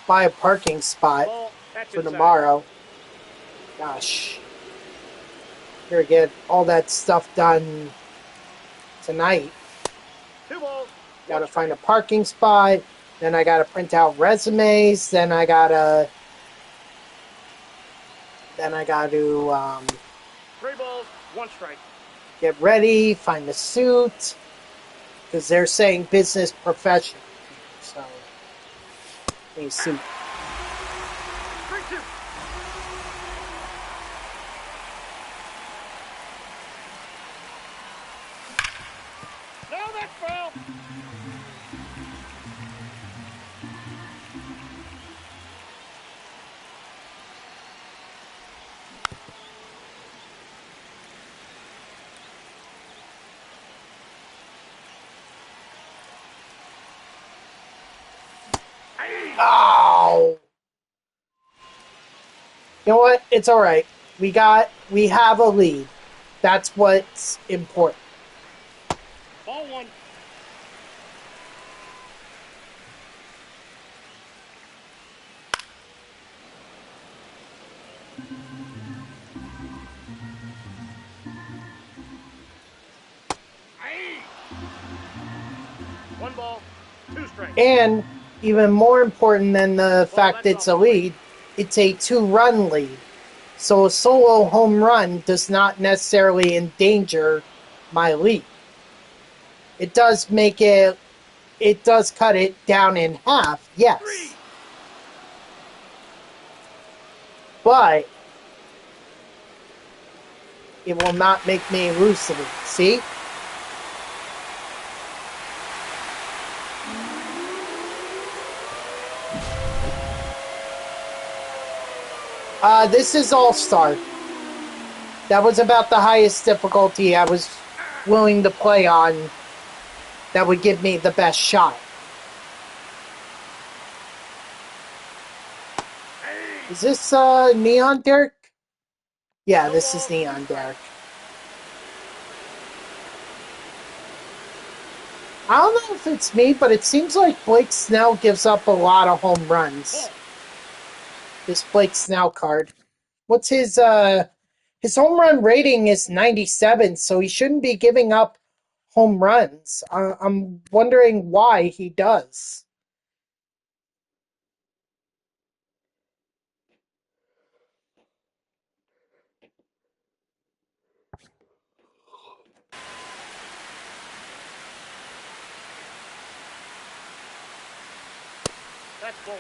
buy a parking spot Ball, that's for inside. tomorrow. Gosh. Gotta get all that stuff done tonight. 2 balls. Gotta find a parking spot. Then I gotta print out resumes. Then I gotta 3 balls, 1 strike. get ready, find a suit. Because they're saying business professional. So, need a suit. Strike 2. No, that's foul. Oh! You know what? It's alright. We have a lead. That's what's important. Ball 1. Aye. 1 ball, 2 strikes. And even more important than the fact it's a lead, it's a 2-run lead. So a solo home run does not necessarily endanger my lead. It does cut it down in half, yes. 3. But it will not make me lose the lead. See? This is All-Star. That was about the highest difficulty I was willing to play on that would give me the best shot. Is this Neon Derek? Yeah, this is Neon Derek. I don't know if it's me, but it seems like Blake Snell gives up a lot of home runs. This Blake Snell card. What's his home run rating is 97, so he shouldn't be giving up home runs. I'm wondering why he does. That's ball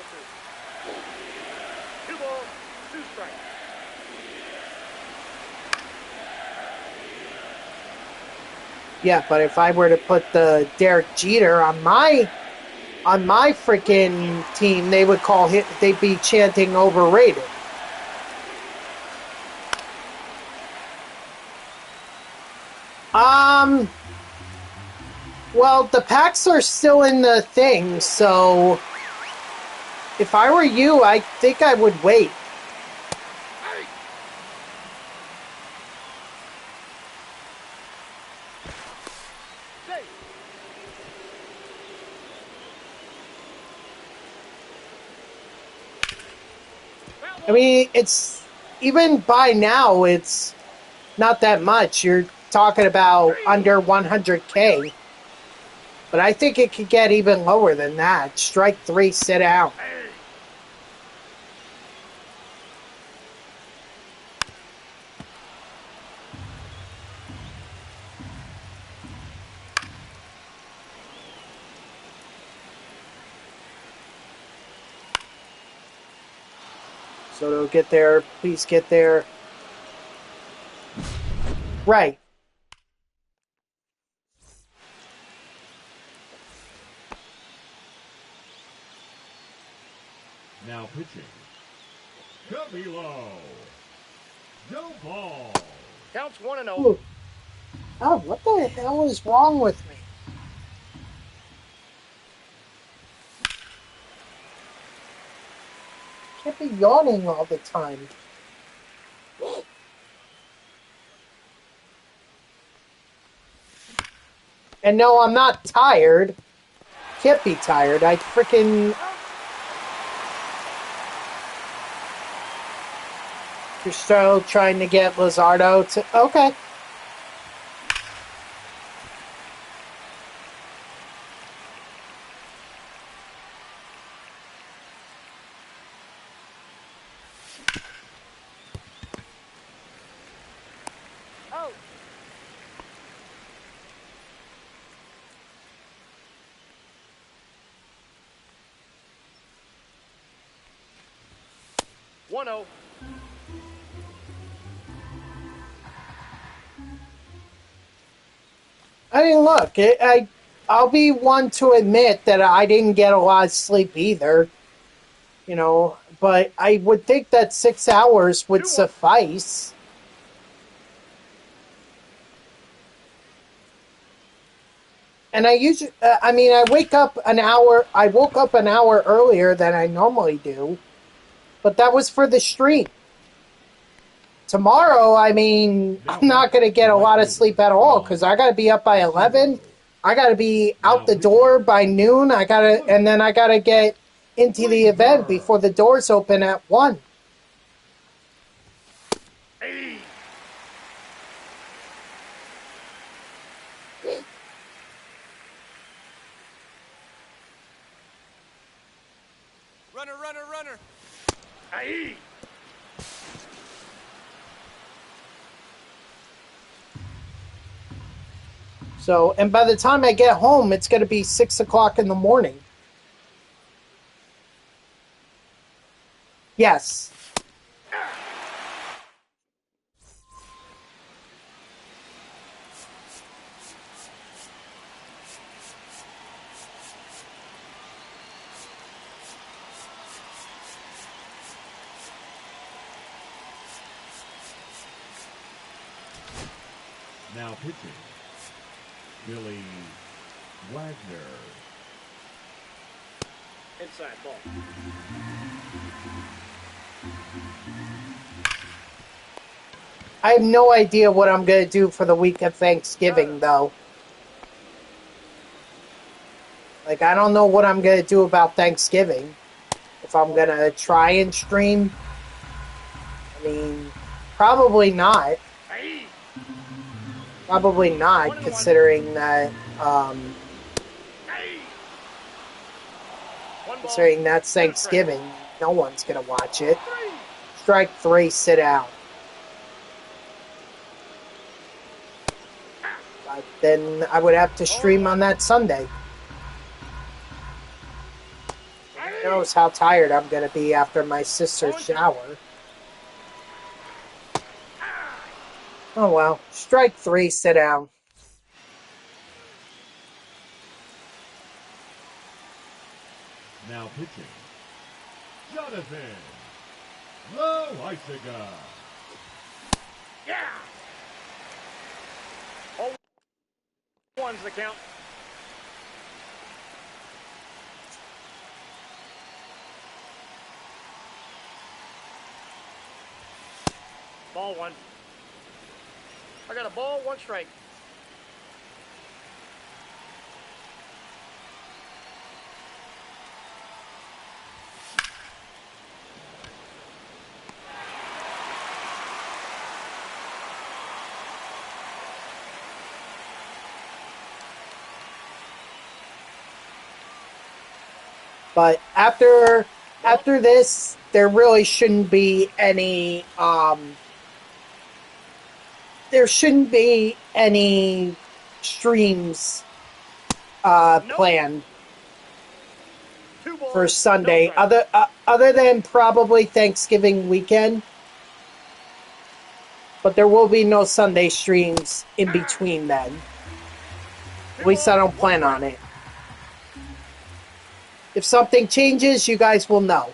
two. 2 balls, 2 strikes. Yeah, but if I were to put the Derek Jeter on my freaking team, they would call him. They'd be chanting overrated. Well, the packs are still in the thing, so if I were you, I think I would wait. I mean, it's even by now, it's not that much. You're talking about under 100K. But I think it could get even lower than that. Strike 3, sit out. Soto, get there. Please get there. Right. Now pitching. Camilo. No ball. Counts 1-0. Ooh. Oh, what the hell is wrong with me? Can't be yawning all the time. And no, I'm not tired. Can't be tired. I freaking... You're still trying to get Luzardo to... Okay. Oh. One zero. I mean, look, I'll be one to admit that I didn't get a lot of sleep either. You know, but I would think that 6 hours would suffice. And I usually, I wake up an hour, I woke up an hour earlier than I normally do, but that was for the stream. Tomorrow, I'm not going to get a lot of sleep at all because I got to be up by 11. I got to be out the door by noon. And then I got to get into the event before the doors open at 1. Runner. Aye. So, and by the time I get home, it's going to be 6 o'clock in the morning. Yes. Now pitching. Billy Wagner. Inside ball. I have no idea what I'm going to do for the week of Thanksgiving, though. Like, I don't know what I'm going to do about Thanksgiving. If I'm going to try and stream. I mean, probably not. Probably not, considering that, considering that's Thanksgiving. No one's going to watch it. Strike 3, sit out. But then I would have to stream on that Sunday. Who knows how tired I'm going to be after my sister's shower. Oh well. Strike 3, sit down. Now pitching. Jonathan Loisaga. Yeah! Oh, one's the count. Ball 1. I got a ball, 1 strike. But after this, there really shouldn't be any streams planned for Sunday, other than probably Thanksgiving weekend. But there will be no Sunday streams in between then. At least I don't plan on it. If something changes, you guys will know.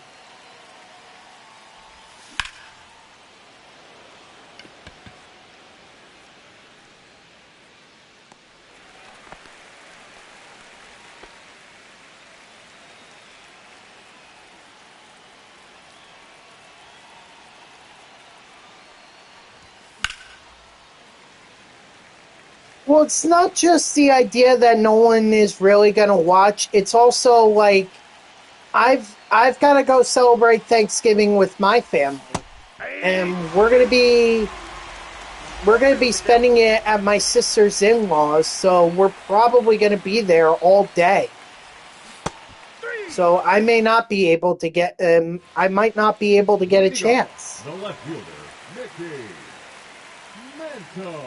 Well, it's not just the idea that no one is really going to watch. It's also like I've got to go celebrate Thanksgiving with my family, and we're gonna be spending it at my sister's in-laws. So we're probably going to be there all day. So I may not be able to get I might not be able to get a chance. The left fielder, Mickey Mantle.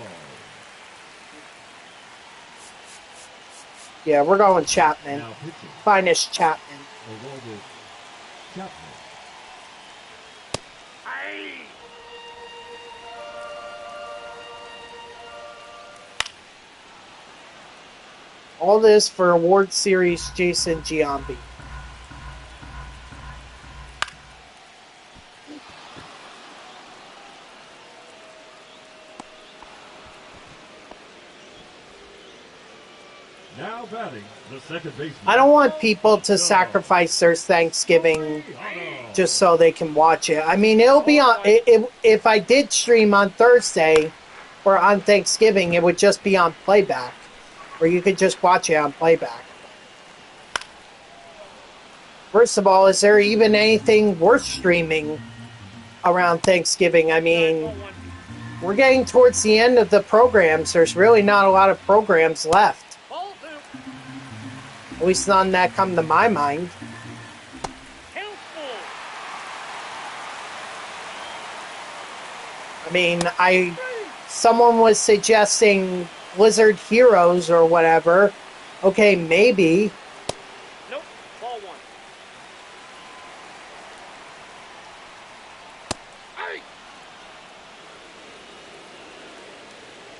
Yeah, we're going Chapman. Now pitching. Finest Chapman. Aroldis Chapman. All this for Award Series Jason Giambi. Now batting, the second baseman. I don't want people to sacrifice their Thanksgiving just so they can watch it. I mean, it'll be on. If I did stream on Thursday or on Thanksgiving, it would just be on playback, or you could just watch it on playback. First of all, is there even anything worth streaming around Thanksgiving? I mean, we're getting towards the end of the programs. There's really not a lot of programs left. At least none that come to my mind. I mean, someone was suggesting Blizzard Heroes or whatever. Okay, maybe. Nope, ball 1.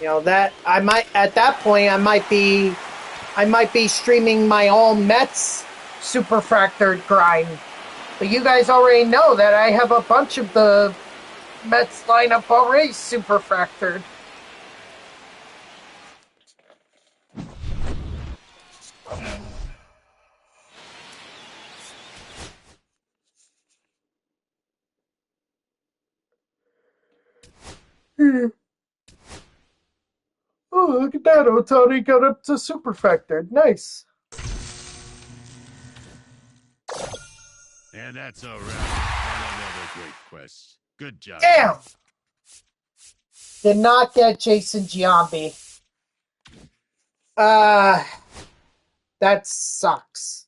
You know, that I might at that point I might be streaming my all Mets Superfractored grind. But you guys already know that I have a bunch of the Mets lineup already Superfractored. Oh, look at that. Otani got up to Superfractored. Nice. And that's a wrap on another great quest. Good job. Damn! Did not get Jason Giambi. That sucks.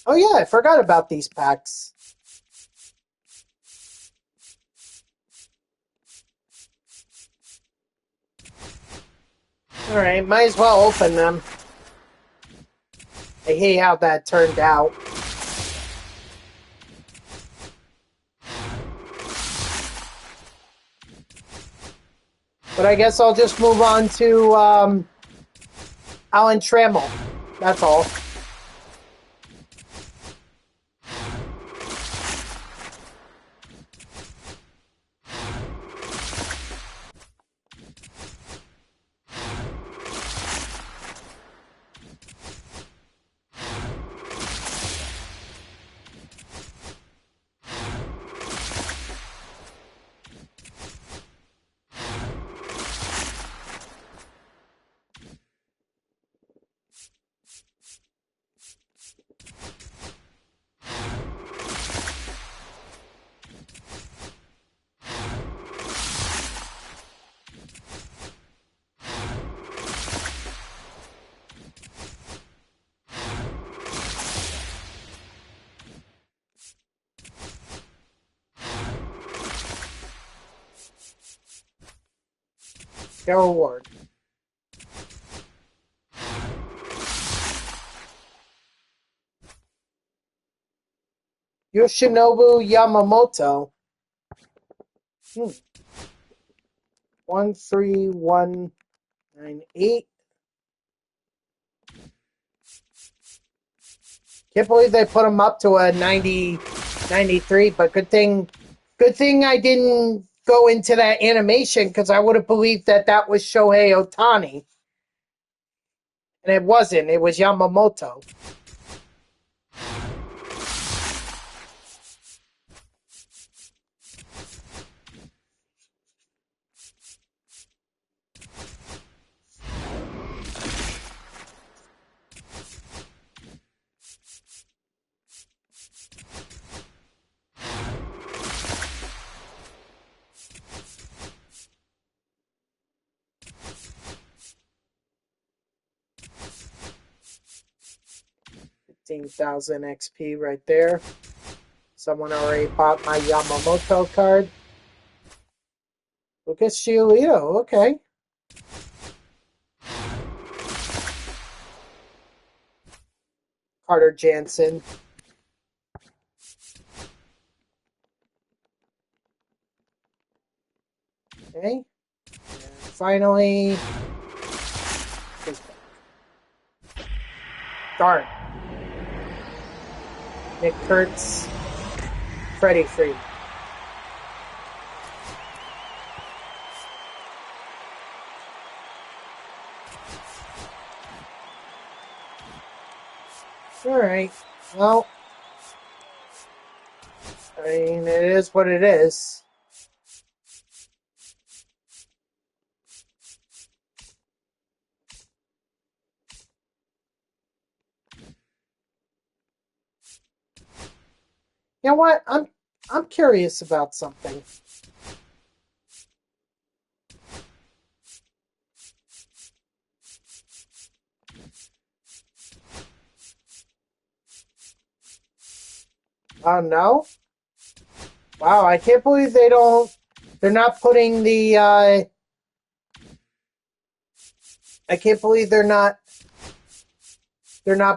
Oh yeah, I forgot about these packs. Alright, might as well open them. I hate how that turned out. But I guess I'll just move on to Alan Trammell. That's all. Daryl Ward. Yoshinobu Yamamoto. 13198. Can't believe they put him up to a 90, 93, but good thing I didn't go into that animation because I would have believed that that was Shohei Ohtani. And it wasn't. It was Yamamoto. $15,000 XP right there. Someone already bought my Yamamoto card. Lucas Giolito, okay. Carter Jansen. Okay. And finally, darn. Nick Kurtz, Freddie Freeman. All right. Well, I mean, it is what it is. You know what? I'm curious about something. Oh no! Wow, I can't believe they're not putting the I can't believe they're not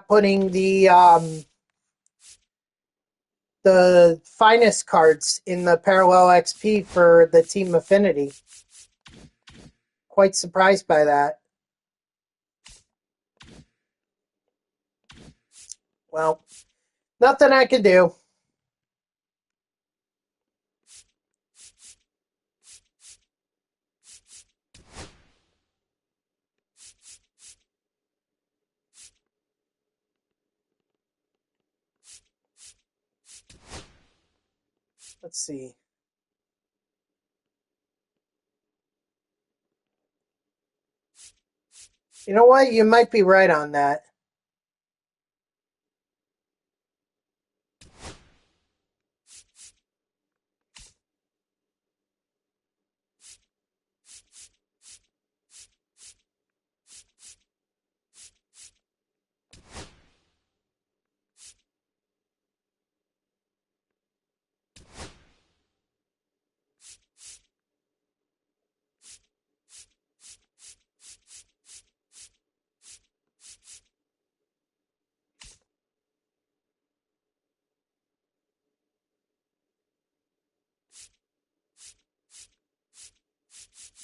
putting the finest cards in the Parallel XP for the Team Affinity. Quite surprised by that. Well, nothing I can do. Let's see. You know what? You might be right on that.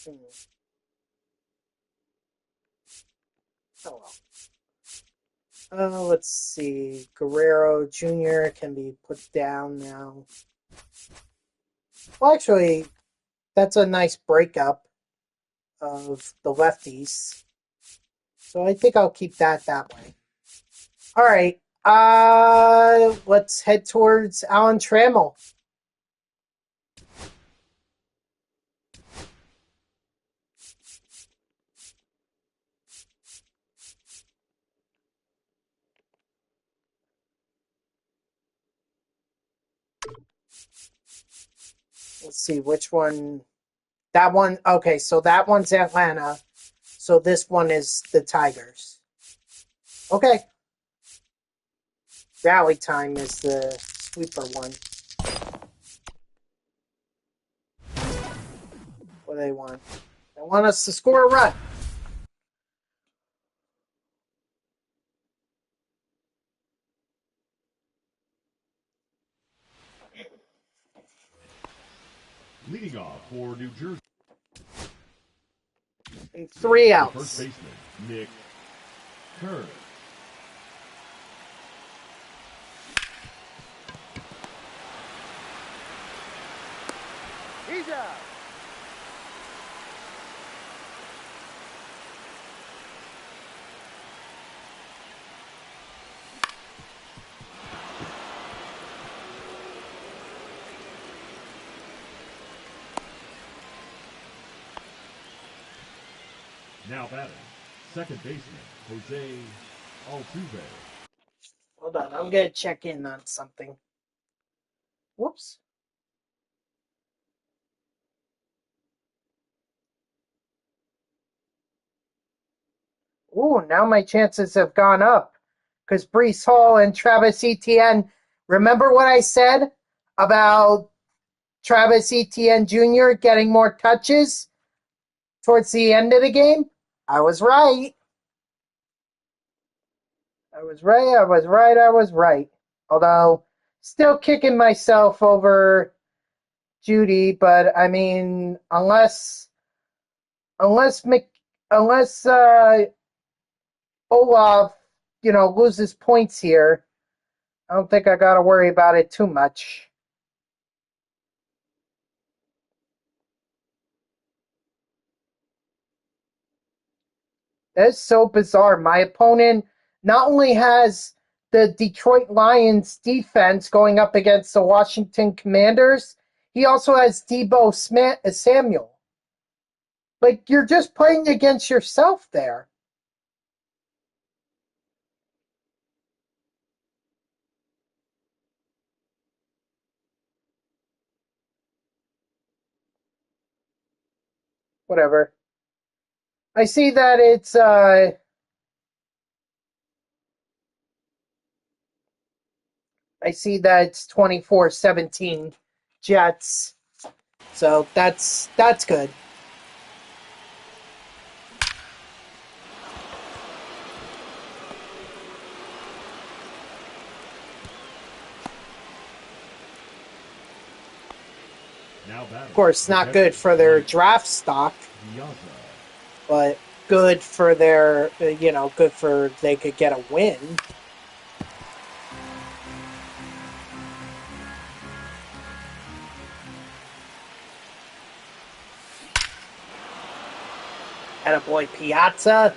Hmm. Oh well. Let's see. Guerrero Jr. can be put down now. Well, actually, that's a nice breakup of the lefties. So I think I'll keep that way. All right. Let's head towards Alan Trammell. Let's see which one. That one. Okay, so that one's Atlanta. So this one is the Tigers. Okay. Rally time is the sweeper one. What do they want? They want us to score a run. Leading off for New Jersey. And 3 The outs. first baseman, Nick Kerr. He's out. Now batting, second baseman, Jose Altuve. Hold on, I'm gonna check in on something. Whoops. Ooh, now my chances have gone up. Because Brees Hall and Travis Etienne, remember what I said about Travis Etienne Jr. getting more touches towards the end of the game? I was right. I was right, I was right, I was right. Although, still kicking myself over Judy, but I mean, unless Mc, unless Olaf, loses points here, I don't think I got to worry about it too much. That's so bizarre. My opponent not only has the Detroit Lions defense going up against the Washington Commanders, he also has Debo Samuel. Like, you're just playing against yourself there. Whatever. I see that it's I see that it's 24-17 Jets. So that's good. Now batting, Of course, not good for their draft stock, but good for their, good for they could get a win. Attaboy Piazza.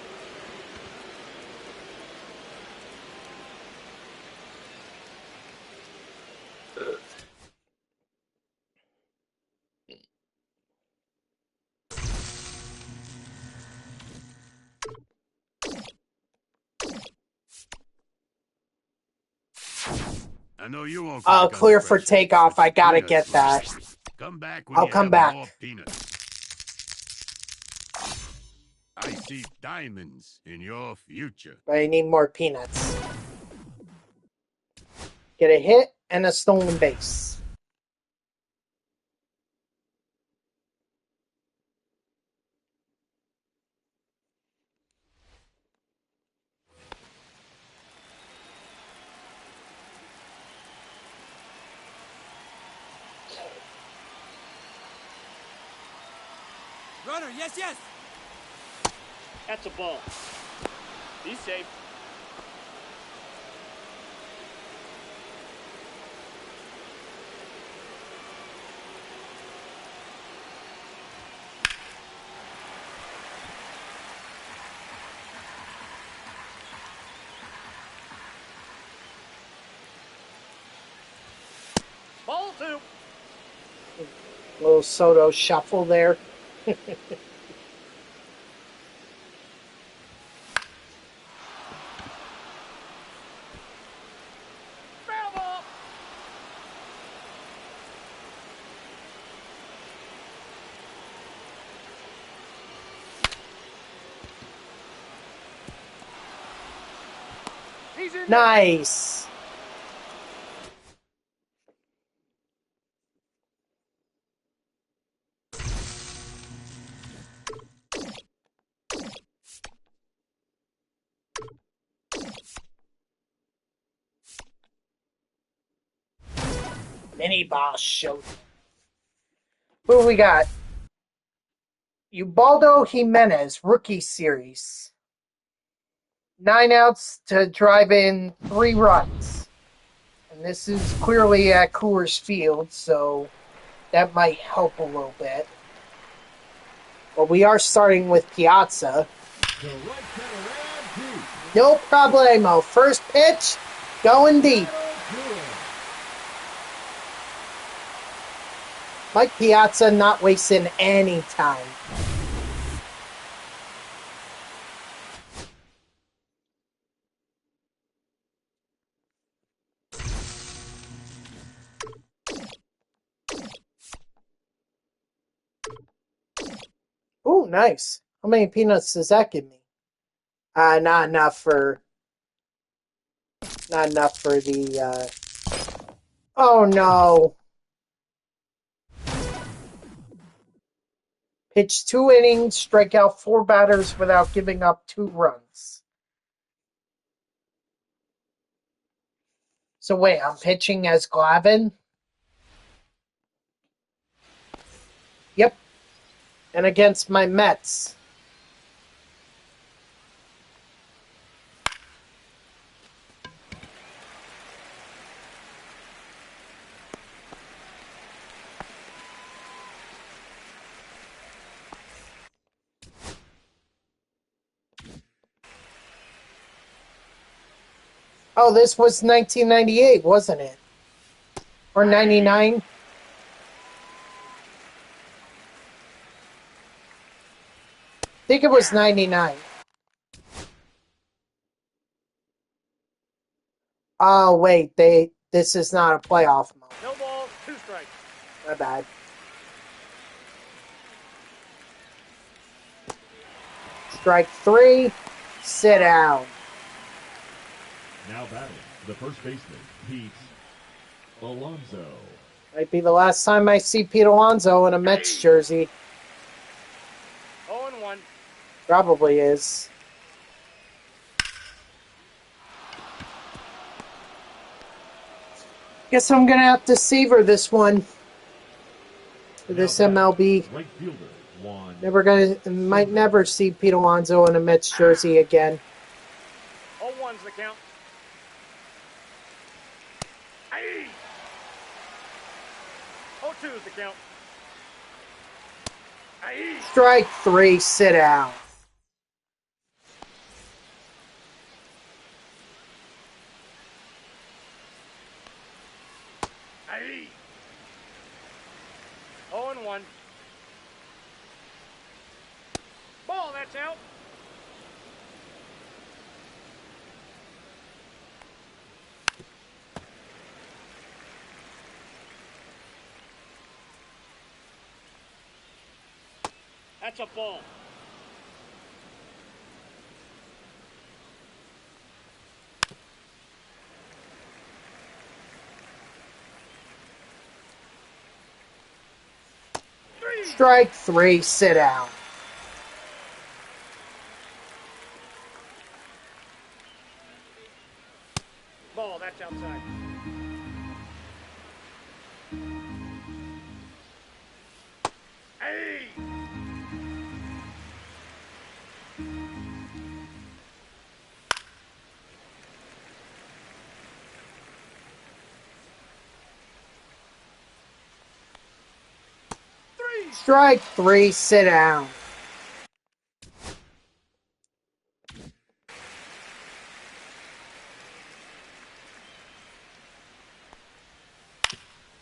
I know you won't Oh, crack clear under for pressure, takeoff. but I your gotta peanuts get that. might. Come back when I'll you come have back. more peanuts. I see diamonds in your future. But I need more peanuts. Get a hit and a stolen base. Runner, yes, yes. That's a ball. Be safe. Ball two. Little Soto shuffle there. Foul ball. He's in there. Nice. Mini boss show. Who do we got? Ubaldo Jimenez, rookie series. 9 outs to drive in 3 runs. And this is clearly at Coors Field, so that might help a little bit. But we are starting with Piazza. To right center and deep. No problemo. First pitch, going deep. That'll do it. Mike Piazza not wasting any time. Ooh, nice. How many peanuts does that give me? Not enough for the oh no. Pitched 2 innings, strike out 4 batters without giving up 2 runs. So wait, I'm pitching as Glavin? Yep. And against my Mets. Oh, this was 1998, wasn't it? Or 99? I think it was 99. Oh, wait, this is not a playoff mode. No balls, 2 strikes. My bad. Strike 3, sit down. Now batting, the first baseman, Pete Alonso. Might be the last time I see Pete Alonso in a Mets jersey. 0-1. Probably is. Guess I'm gonna have to savor this one. For this MLB. Right fielder, Juan. Might never see Pete Alonso in a Mets jersey again. 0-1's the count. Aye. 0-2's the count. Aye. Strike 3, sit down. Aye. 0-1. Ball, that's out. That's a ball. Strike 3, sit down. Ball, that's outside. Hey! Strike 3, sit down.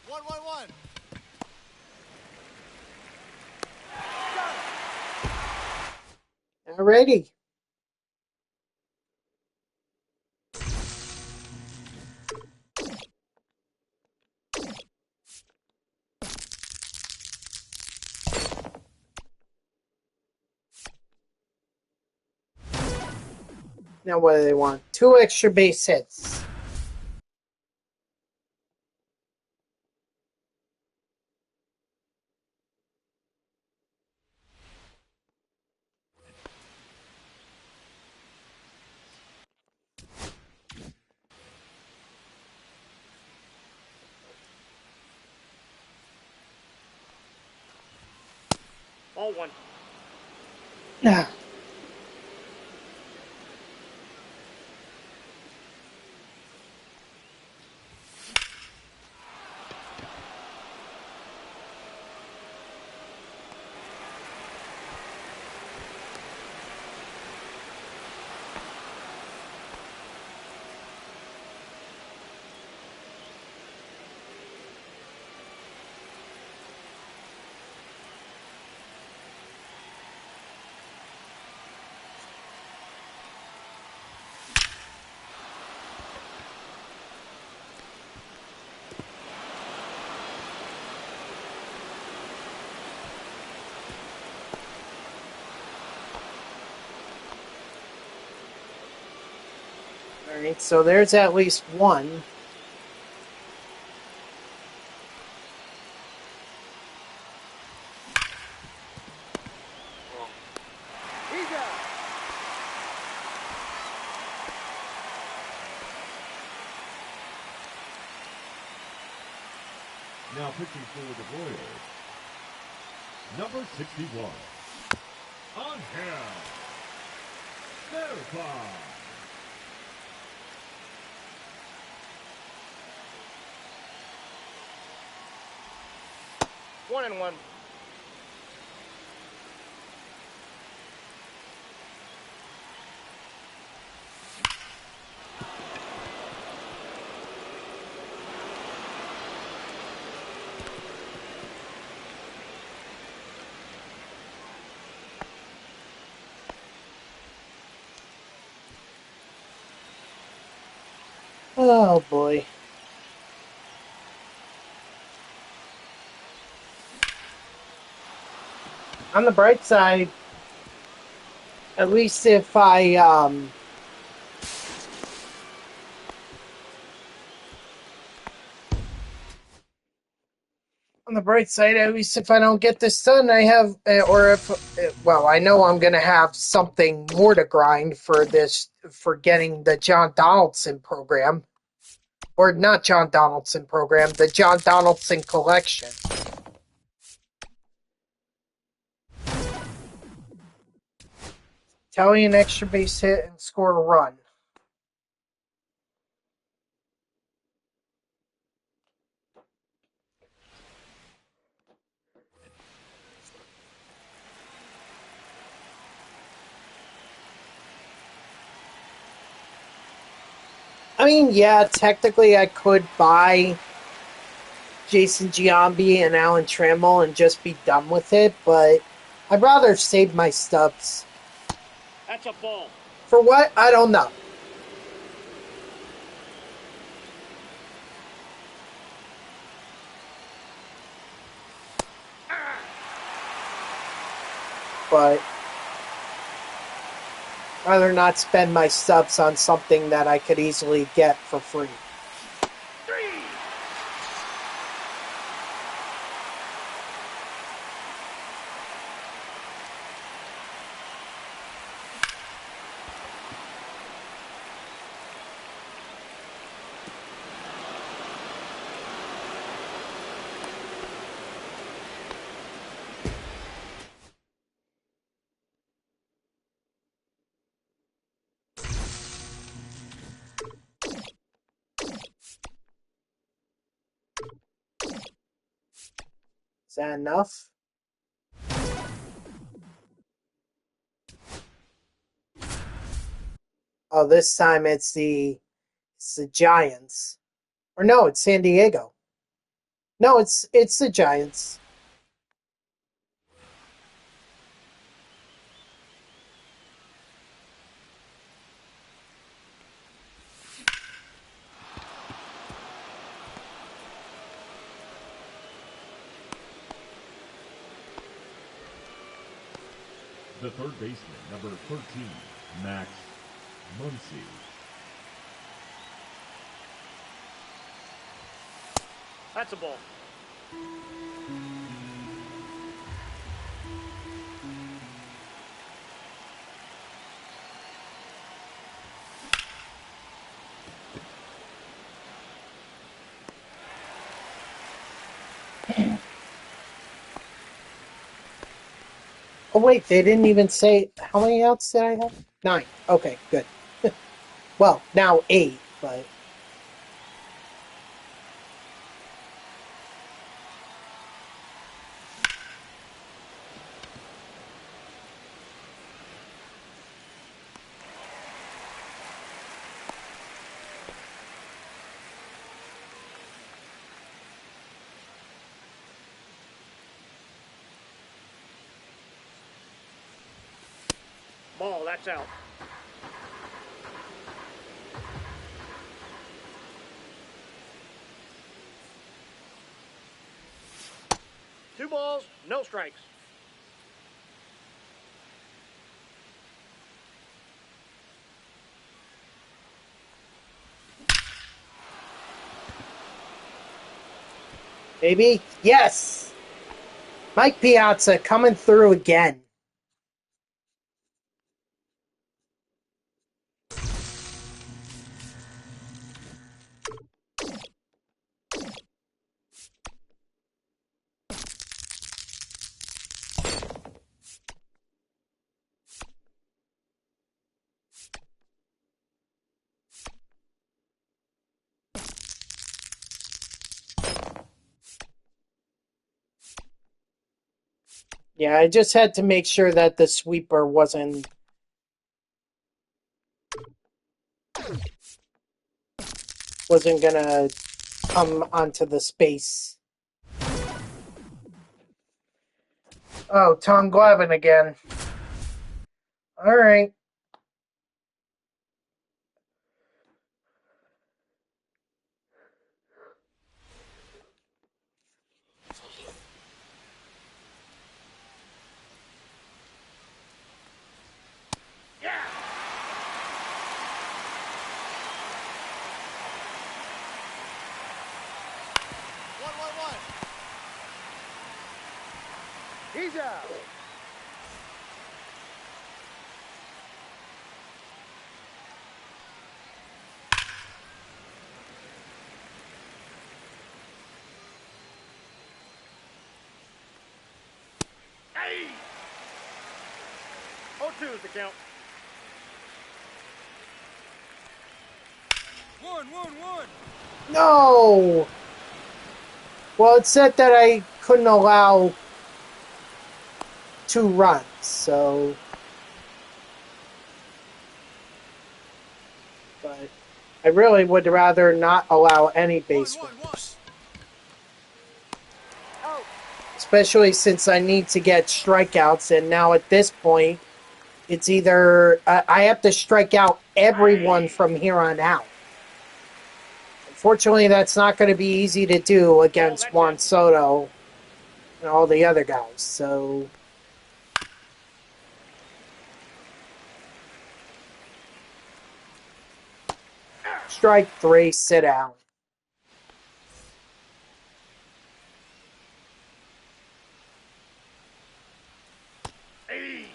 One. Alrighty. Now what do they want? 2 extra base hits. Ball 1. Ah. Alright, so there's at least one. He's out. Now pitching for the Royals, number 61. On him, Verify. 1-1. Oh boy. On the bright side, at least if I on the bright side, at least if I don't get this done, I have, or if, well, I know I'm going to have something more to grind for this, for getting the John Donaldson program. Or not John Donaldson program, the John Donaldson collection. Tally an extra base hit and score a run. I mean, yeah, technically I could buy Jason Giambi and Alan Trammell and just be done with it, but I'd rather save my stubs. That's a ball. For what? I don't know. but I'd rather not spend my subs on something that I could easily get for free. Is that enough? Oh, this time it's the Giants. Or no, it's San Diego. No, it's the Giants. The third baseman, number 13, Max Muncy. That's a ball. Oh, wait, they didn't even say... How many outs did I have? 9. Okay, good. Well, now 8, but... Ball, that's out. Two balls, no strikes. Maybe? Yes! Mike Piazza coming through again. Yeah, I just had to make sure that the sweeper wasn't gonna come onto the space. Oh, Tom Glavine again. All right. He's out. Hey! 0-2 is the count. 1-1-1. No! Well, it said that I couldn't allow 2 runs, so... But I really would rather not allow any base runners. Out. Especially since I need to get strikeouts, and now at this point, it's either... I have to strike out everyone from here on out. Unfortunately, that's not going to be easy to do against Juan Soto and all the other guys, so... Strike 3, sit down. Hey.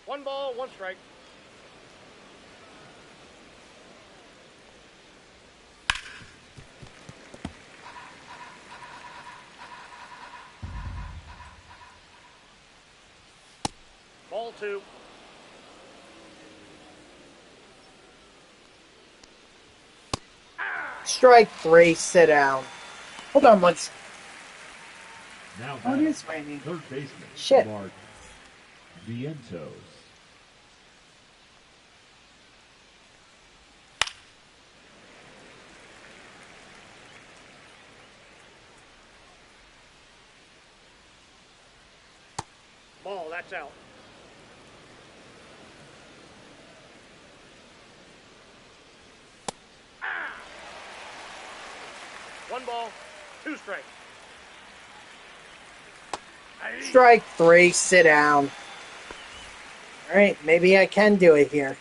One ball, one strike. Ball 2. Strike 3, sit down. Hold on one second. Now Oh, it batting, is raining. third baseman, Shit. Mark Vientos. Ball, that's out. One ball, 2 strikes. Hey. Strike 3, sit down. Alright, maybe I can do it here.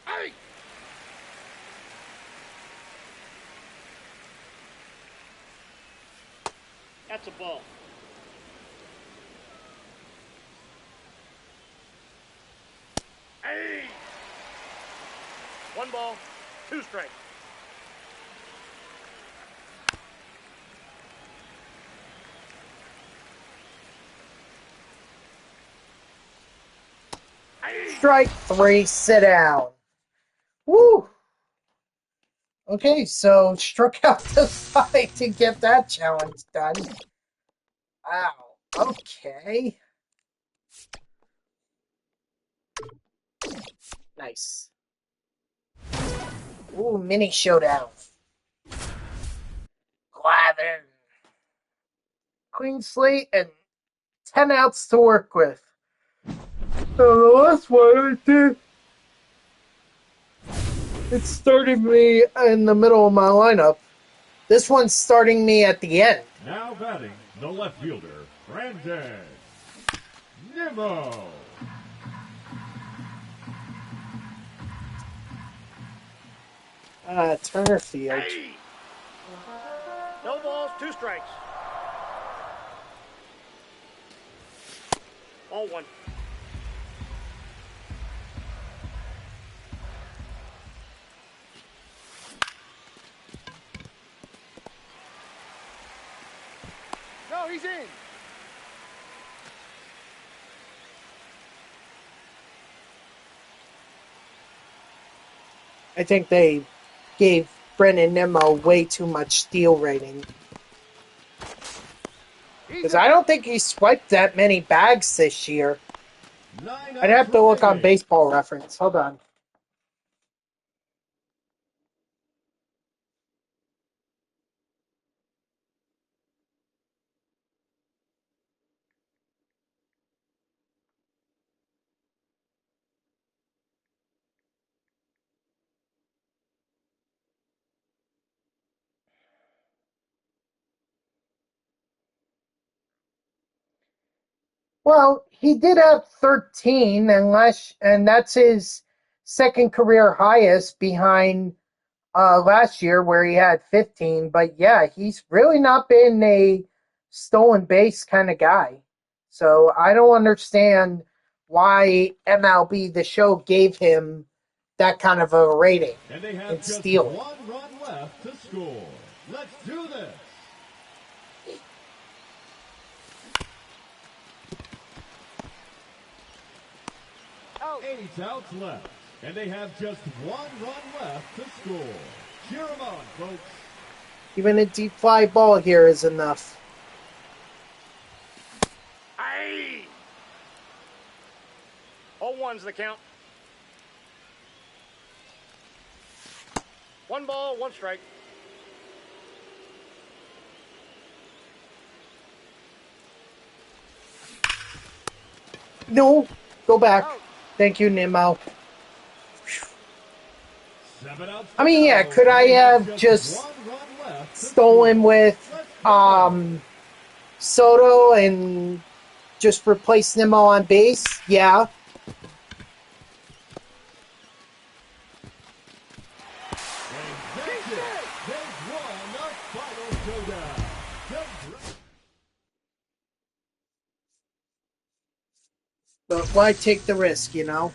Hey. That's a ball. Hey. One ball, 2 strikes. Hey. Strike 3, sit down. Woo! Okay, so struck out the side to get that challenge done. Wow. Okay. Nice. Ooh, mini showdown. Glavin. Clean slate and 10 outs to work with. So the last one I did, it started me in the middle of my lineup. This one's starting me at the end. Now batting, the left fielder, Brandon Nimmo. Turner Field. Hey. No balls, 2 strikes. Ball 1. No, he's in. I think they gave Brennan Nimmo way too much steal rating. Because I don't think he swiped that many bags this year. 9 I'd have to look on remaining. Baseball Reference. Hold on. Well, he did have 13, and that's his second career highest behind last year where he had 15. But yeah, he's really not been a stolen base kind of guy. So I don't understand why MLB the show gave him that kind of a rating And they have in just stealing. 1 run left to score. Let's do this. Out. 8 outs left. And they have just 1 run left to score. Cheer them on, folks. Even a deep fly ball here is enough. Hey. Ball 1's the count. 1 ball, 1 strike. No, go back. Thank you, Nimmo. 7 outs I mean, yeah, could I have just stolen with Soto and just replace Nimmo on base? Yeah. And that's it. They've won the final showdown. But why take the risk, you know?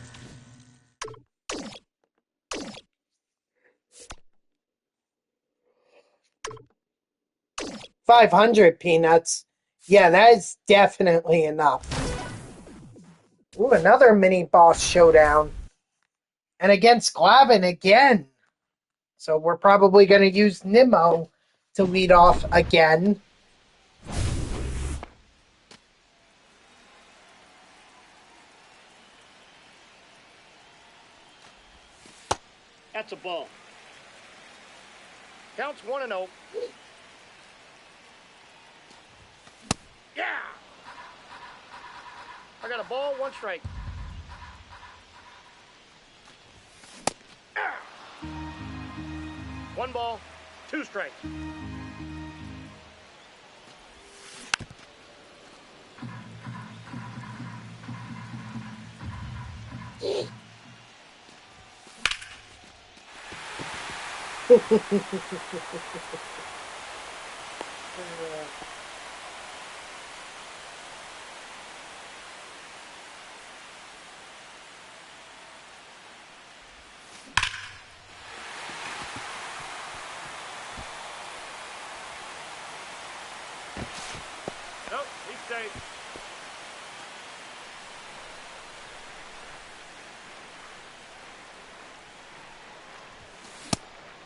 $500 peanuts. Yeah, that is definitely enough. Ooh, another mini boss showdown. And against Glavin again. So we're probably going to use Nimmo to lead off again. That's a ball. Counts 1-0. Yeah! I got a ball, 1 strike. Yeah! 1 ball, 2 strikes. Nope, he's safe.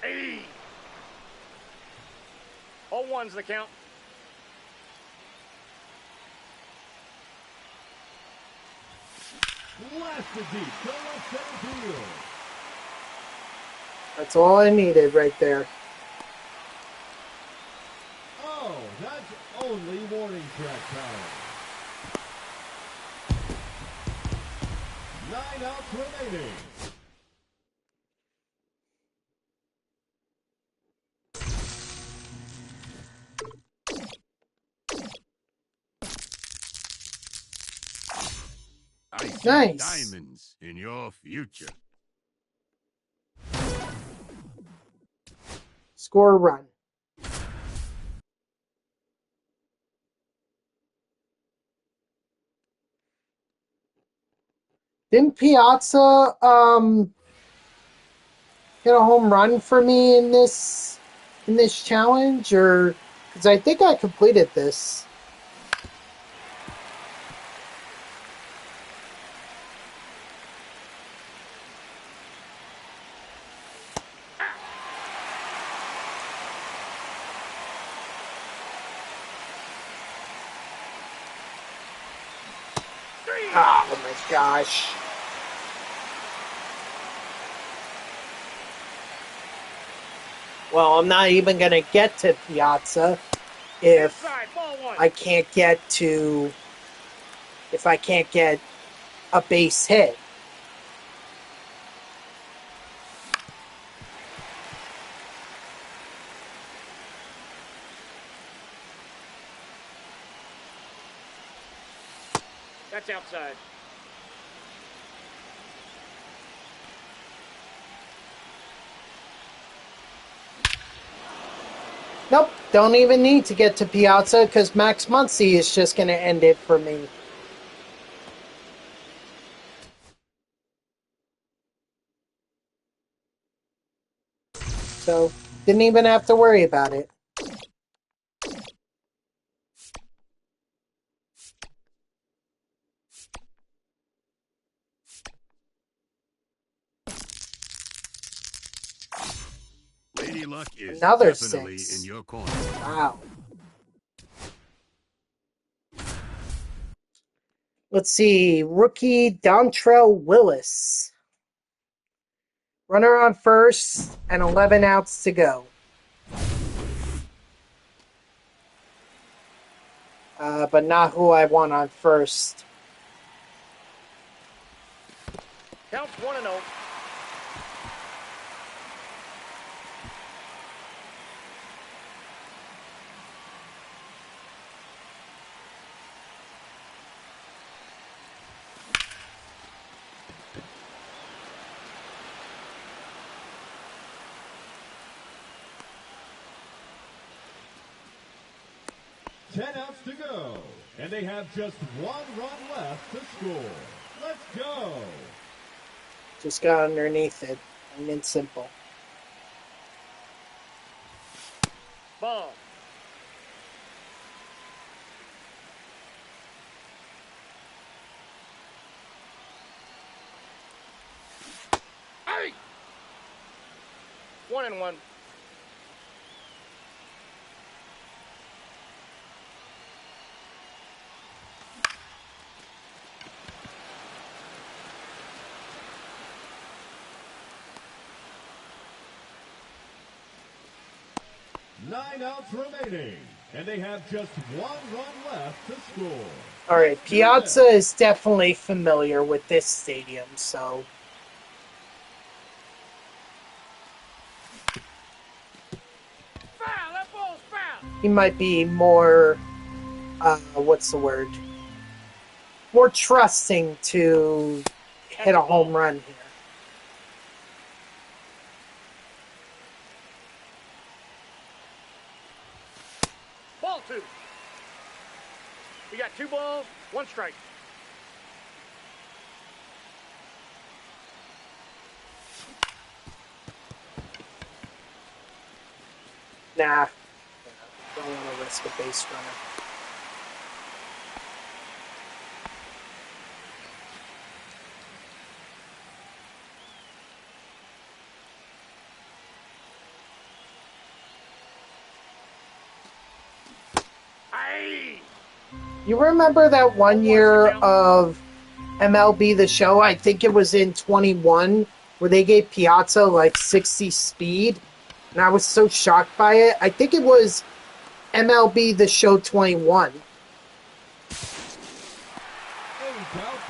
Hey! All 1's the count. Blasted deep to left center field. That's all I needed right there. Oh, that's only warning track power. 9 outs remaining. I see Nice. diamonds in your future. Score a run. Didn't Piazza hit a home run for me in this challenge, or because I think I completed this? Oh my gosh. Well, I'm not even going to get to Piazza if Inside, ball 1. I can't get a base hit. That's outside. Nope, don't even need to get to Piazza because Max Muncy is just going to end it for me. So, didn't even have to worry about it. Lady Luck is Another definitely 6. in your corner. Wow. Let's see. Rookie Dontrell Willis. Runner on first and 11 outs to go. But not who I want on first. Counts 1-0. 10 outs to go, and they have just 1 run left to score. Let's go. Just got underneath it. Plain and simple. Ball. Hey! 1-1. Nine outs remaining, and they have just 1 run left to score. All right, Piazza is definitely familiar with this stadium, so Foul! That ball's foul! he might be more, what's the word? More trusting to hit a home run here. Ball 2. We got 2 balls, 1 strike. Nah, don't want to risk a base runner. Hey! You remember that one year of MLB The Show? I think it was in 21, where they gave Piazza like 60 speed, and I was so shocked by it. I think it was MLB The Show 21. 8 outs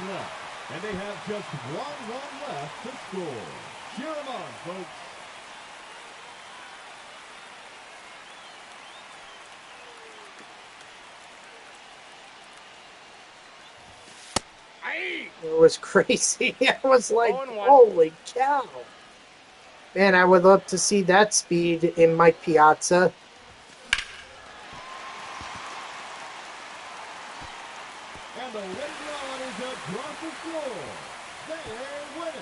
left, and they have just 1 run left to score. Cheer them on, folks. Hey! It was crazy. I was like, 0-1. holy cow. Man, I would love to see that speed in Mike Piazza. And the late run is across the floor. They win it.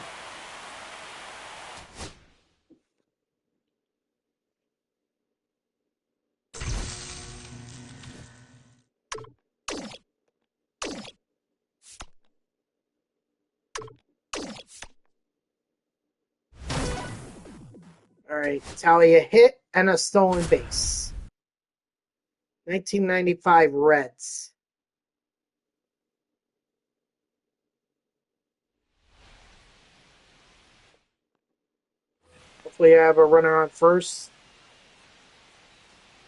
All right, tally a hit and a stolen base. 1995 Reds. Hopefully I have a runner on first.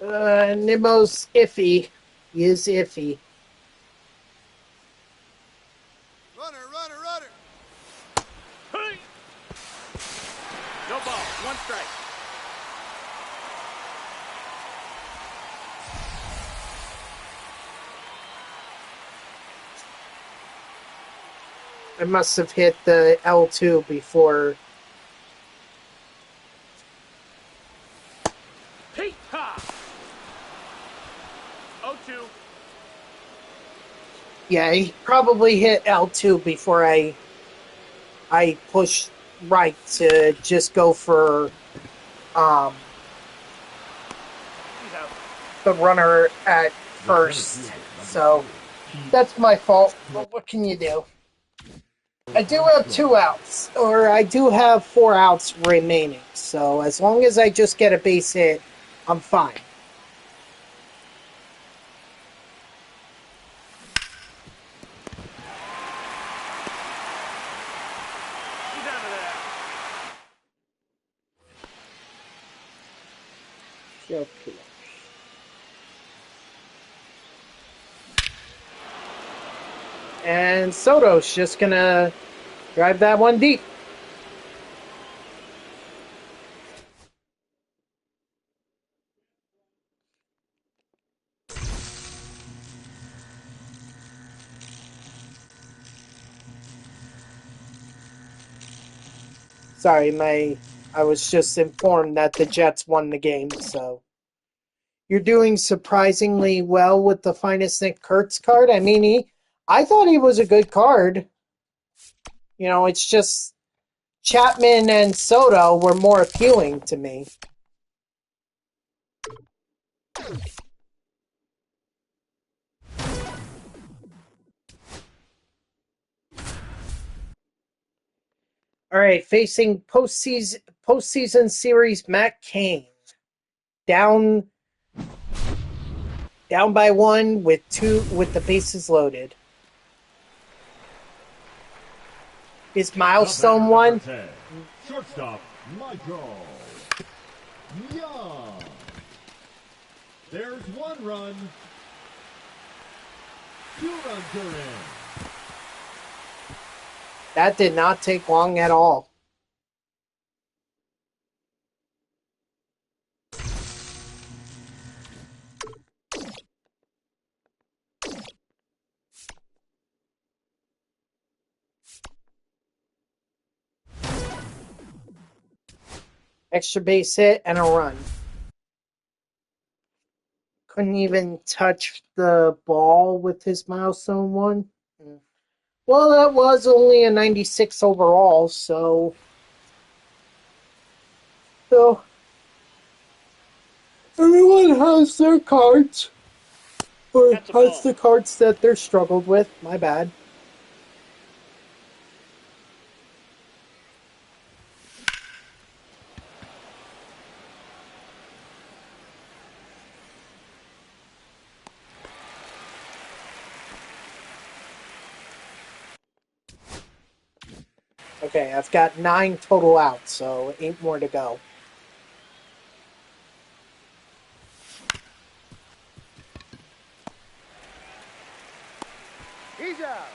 Nimmo's iffy. He is iffy. Runner, runner, runner. Hey! No ball, 1 strike. I must have hit the L2 before. Pete ha! 0-2. Yeah, he probably hit L2 before I pushed right to just go for He's out. the runner at first. So that's my fault. But what can you do? I do have 2 outs, or I do have 4 outs remaining. So as long as I just get a base hit, I'm fine. He's out of there. Okay. And Soto's just gonna drive that one deep. Sorry, I was just informed that the Jets won the game, so You're doing surprisingly well with the Finest Nick Kurtz card. I mean, I thought he was a good card. You know, it's just Chapman and Soto were more appealing to me. All right, facing postseason series, Matt Cain down by one with the bases loaded. Is milestone one? 10, shortstop Michael Young. There's 1 run. 2 runs are in. That did not take long at all. Extra base hit and a run. Couldn't even touch the ball with his milestone one. Well, that was only a 96 overall, so everyone has their cards. Or That's a ball. has the cards that they're struggled with. My bad. Okay, I've got 9 total outs, so 8 more to go. He's out.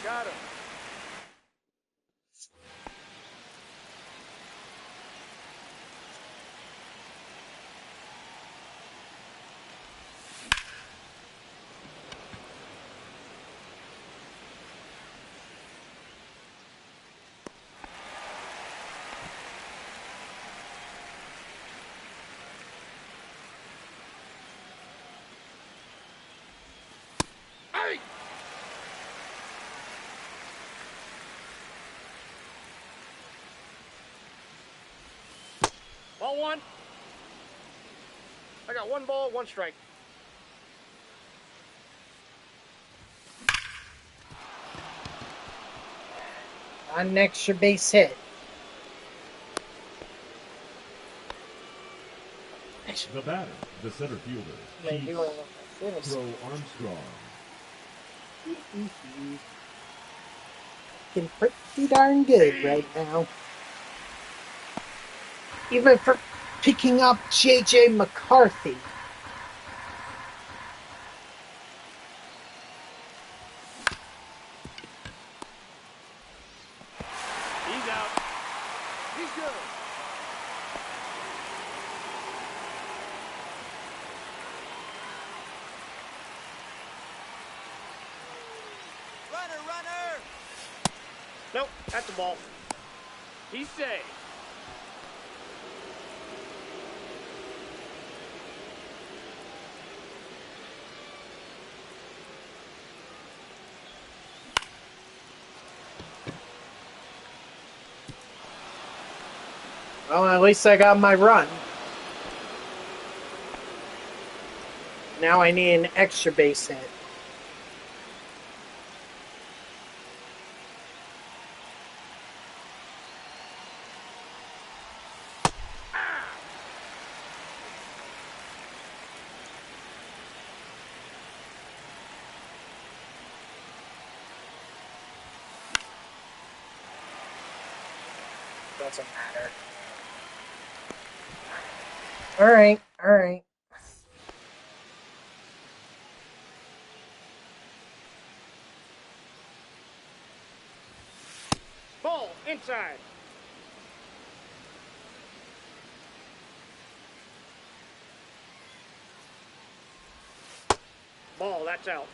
Got him. Hey! Ball 1. I got 1 ball, 1 strike. An extra base hit. The batter, the center fielder, They do it with my Throw Armstrong. looking pretty darn good right now. Even for picking up J.J. McCarthy. He's out. He's good. Runner! Nope, that's the ball. He's safe. Well, at least I got my run. Now I need an extra base hit. Doesn't matter. All right. Ball inside. Ball, that's out.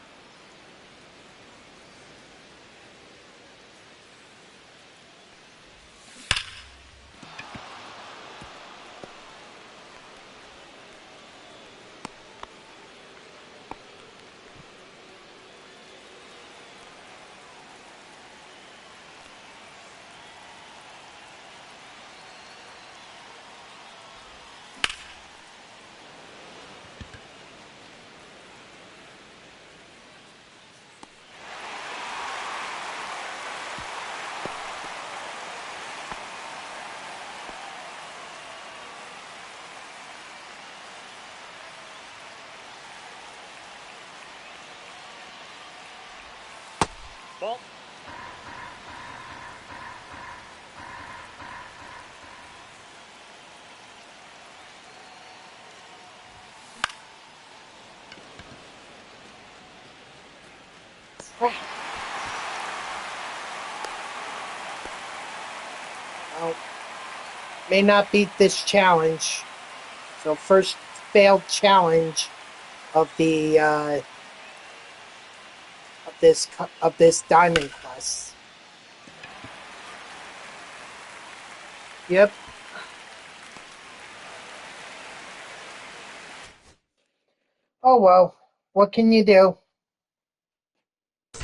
Ball. Well, may not beat this challenge. So first failed challenge of the of this Diamond Quest. Yep. Oh well, what can you do?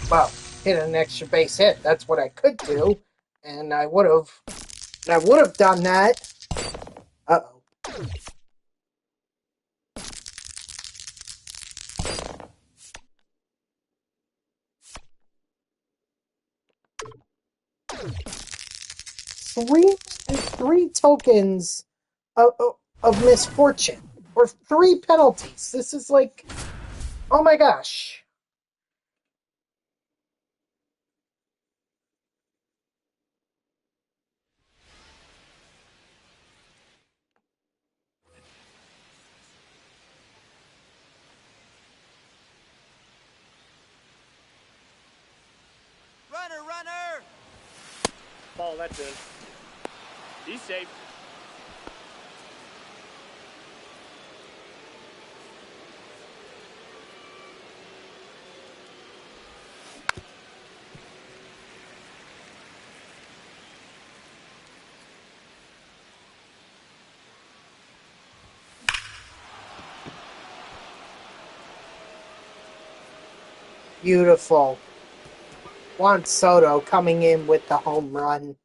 Well, hit an extra base hit. That's what I could do, and I would have done that. Uh-oh. Three tokens of misfortune, or 3 penalties. This is like, oh my gosh. Runner, runner! Ball, that's in. He's safe. Beautiful. Juan Soto coming in with the home run.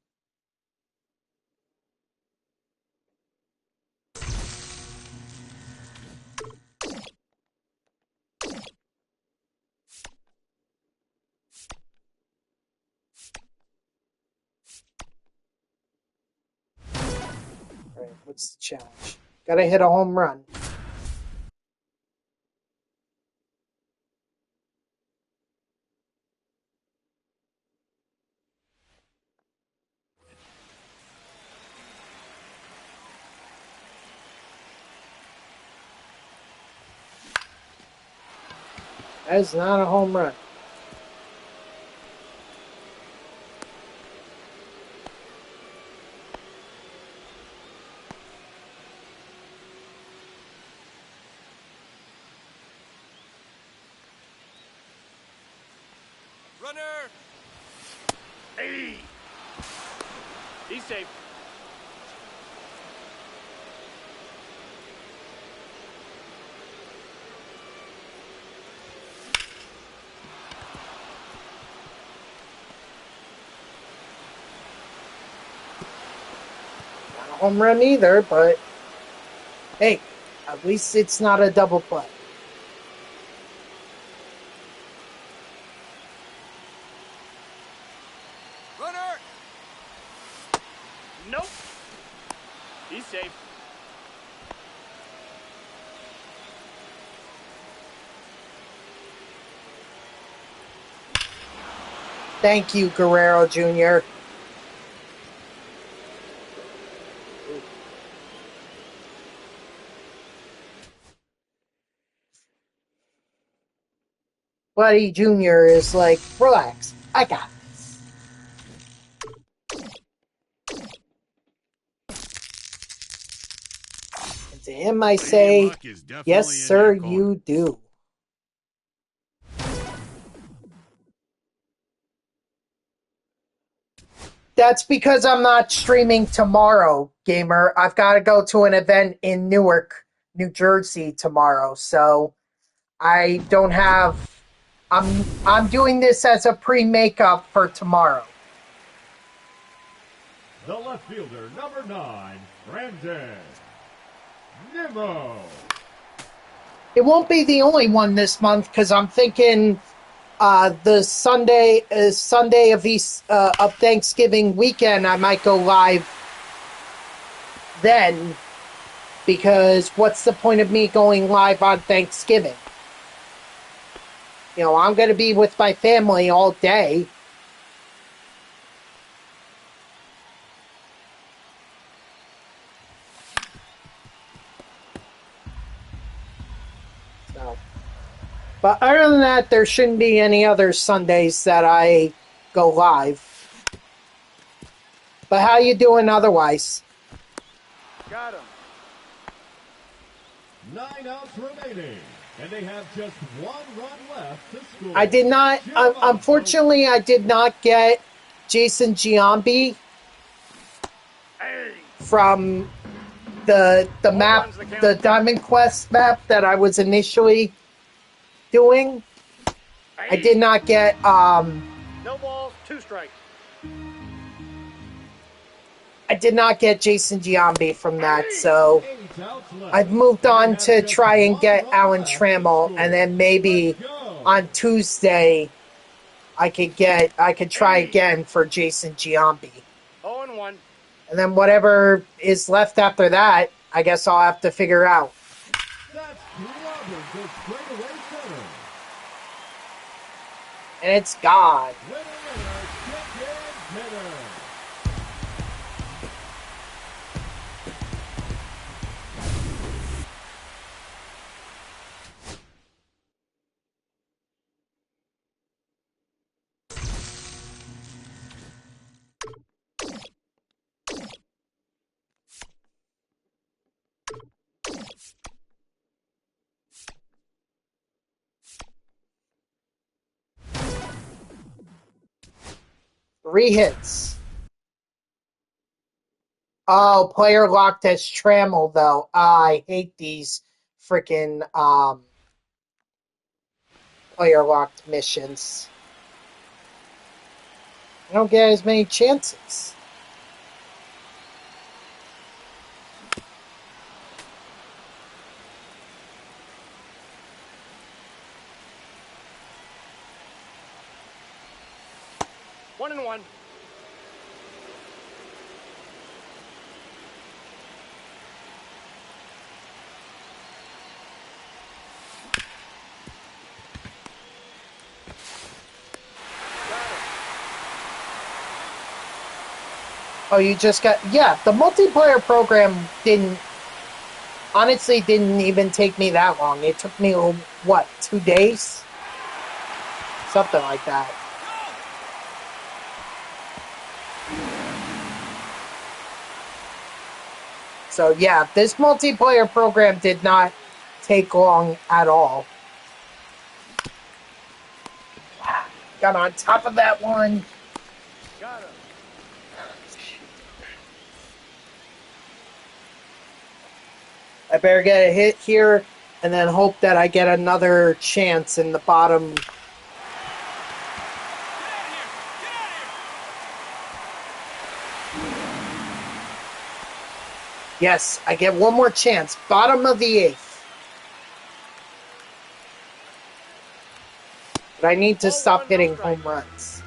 All right, what's the challenge? Gotta hit a home run. That is not a home run. Runner! Hey! He's safe. Not a home run either, but hey, at least it's not a double play. Runner! Nope. He's safe. Thank you, Guerrero Jr. Buddy Jr. is like, relax, I got this. him I Lady say, Luck is definitely yes, in sir, that corner. you do. That's because I'm not streaming tomorrow, gamer. I've got to go to an event in Newark, New Jersey tomorrow, so I don't have. I'm doing this as a pre-makeup for tomorrow. The left fielder, number 9, Brandon Nimmo. It won't be the only one this month because I'm thinking the Sunday of Thanksgiving weekend. I might go live then, because what's the point of me going live on Thanksgiving? You know, I'm going to be with my family all day. So, but other than that, there shouldn't be any other Sundays that I go live. But how you doing otherwise? Got him. 9 outs remaining, and they have just 1 run left to score. I did not, unfortunately, I did not get Jason Giambi Hey. from the map, the Diamond Quest map that I was initially doing. I did not get No balls, 2 strikes. I did not get Jason Giambi from that, so 8 outs left. I've moved And they on have to just try and 1 get run Alan left to Trammell, score. and then maybe Let's go. on Tuesday I could try again for Jason Giambi. 0-1. And then whatever is left after that, I guess I'll have to figure out. That's clobbered to straightaway center. And it's gone. Winner, chicken dinner. Three hits. Oh, player locked as Trammell, though. I hate these freaking player locked missions. I don't get as many chances. One and one. Oh, you just got... Yeah, the multiplayer program honestly didn't even take me that long. It took me, what, 2 days? Something like that. So, yeah, this multiplayer program did not take long at all. Got on top of that one. Got him. I better get a hit here and then hope that I get another chance in the bottom. Yes, I get one more chance. Bottom of the 8th. But I need to stop hitting home runs.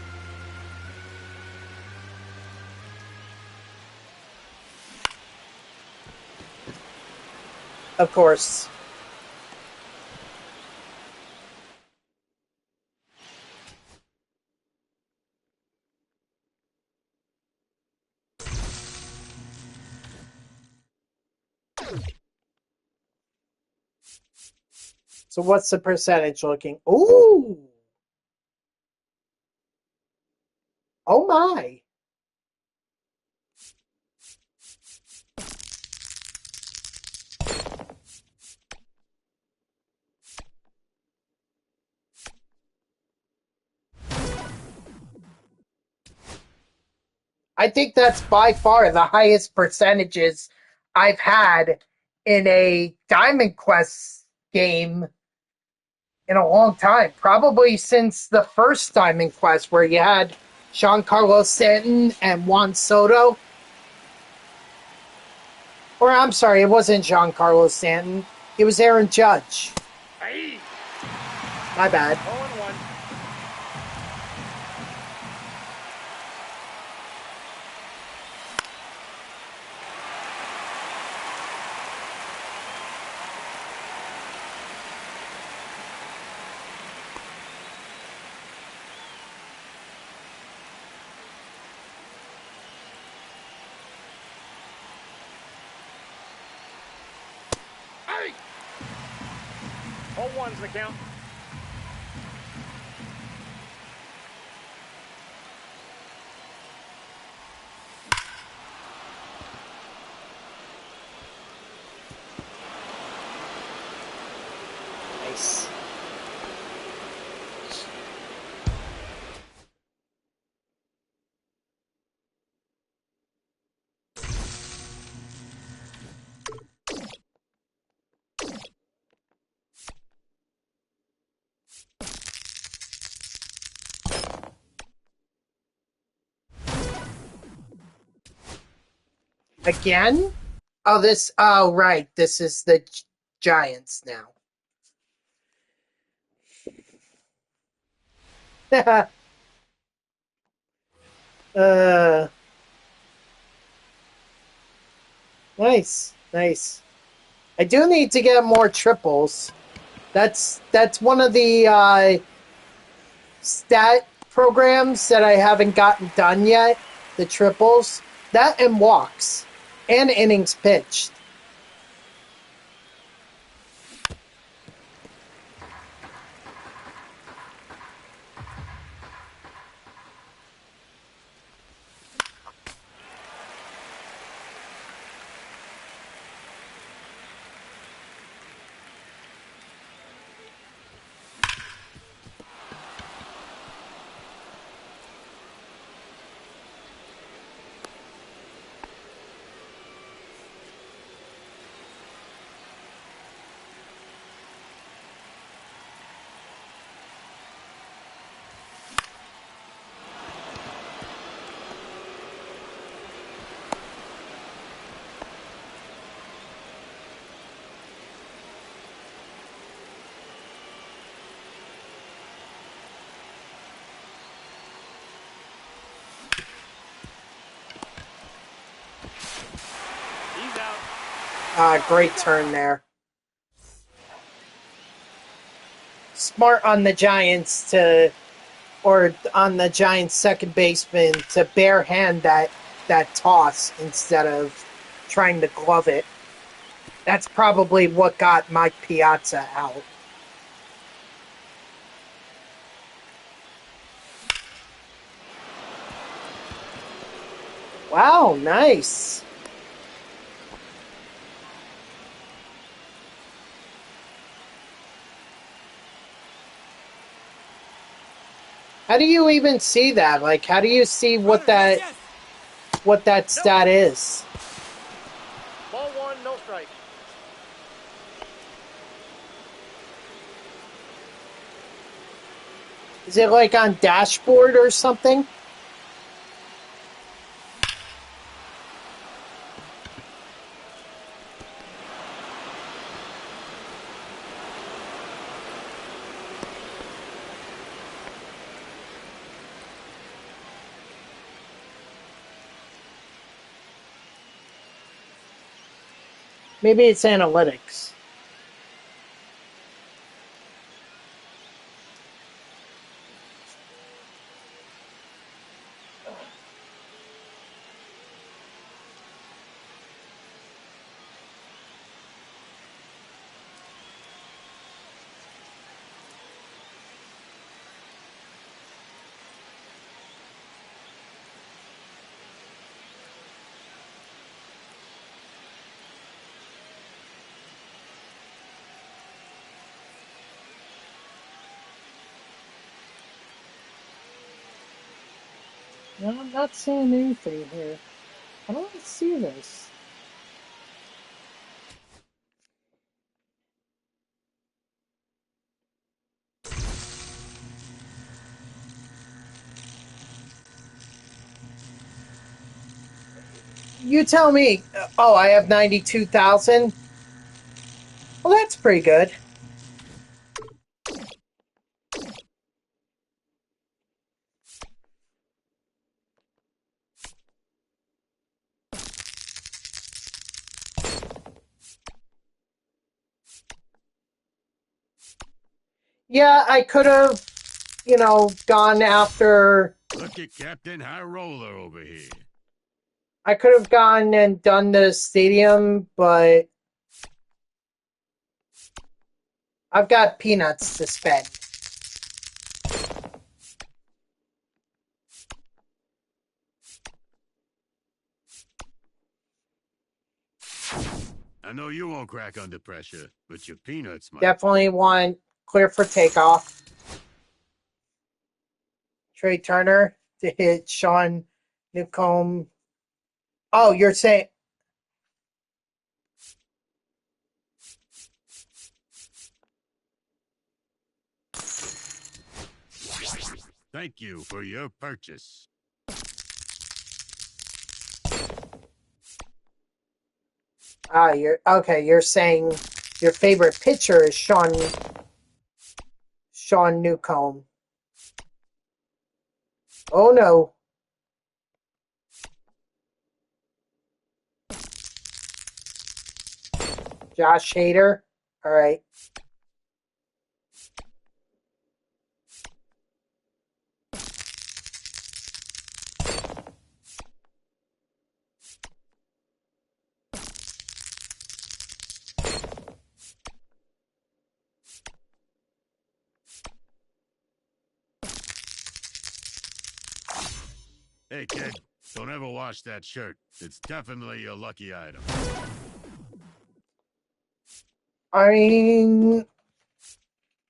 Of course. So what's the percentage looking? Ooh! Oh my! I think that's by far the highest percentages I've had in a Diamond Quest game in a long time. Probably since the first Diamond Quest where you had Giancarlo Stanton and Juan Soto. Or I'm sorry, it wasn't Giancarlo Stanton. It was Aaron Judge. Hey. My bad. 0-1. Hey. 0-1's the count. Nice. Again? Oh, right. This is the Giants now. Nice. Nice. I do need to get more triples. That's one of the stat programs that I haven't gotten done yet. The triples. That and walks. And innings pitched. He's out. Great turn there. Smart on the Giants or on the Giants second baseman to barehand that toss instead of trying to glove it. That's probably what got Mike Piazza out. Wow, nice. How do you even see that? Like, how do you see what that stat is? Ball 1, no strike. Is it like on dashboard or something? Maybe it's analytics. No, I'm not seeing anything here. How do I see this? You tell me. Oh, I have 92,000. Well, that's pretty good. Yeah, I could have, gone after. Look at Captain High Roller over here. I could have gone and done the stadium, but I've got peanuts to spend. I know you won't crack under pressure, but your peanuts might. Definitely want clear for takeoff. Trey Turner to hit Sean Newcomb. Oh, you're saying. Thank you for your purchase. You're okay. You're saying your favorite pitcher is Sean Newcomb. Oh no. Josh Hader. All right. Hey, kid, don't ever wash that shirt. It's definitely a lucky item. I mean,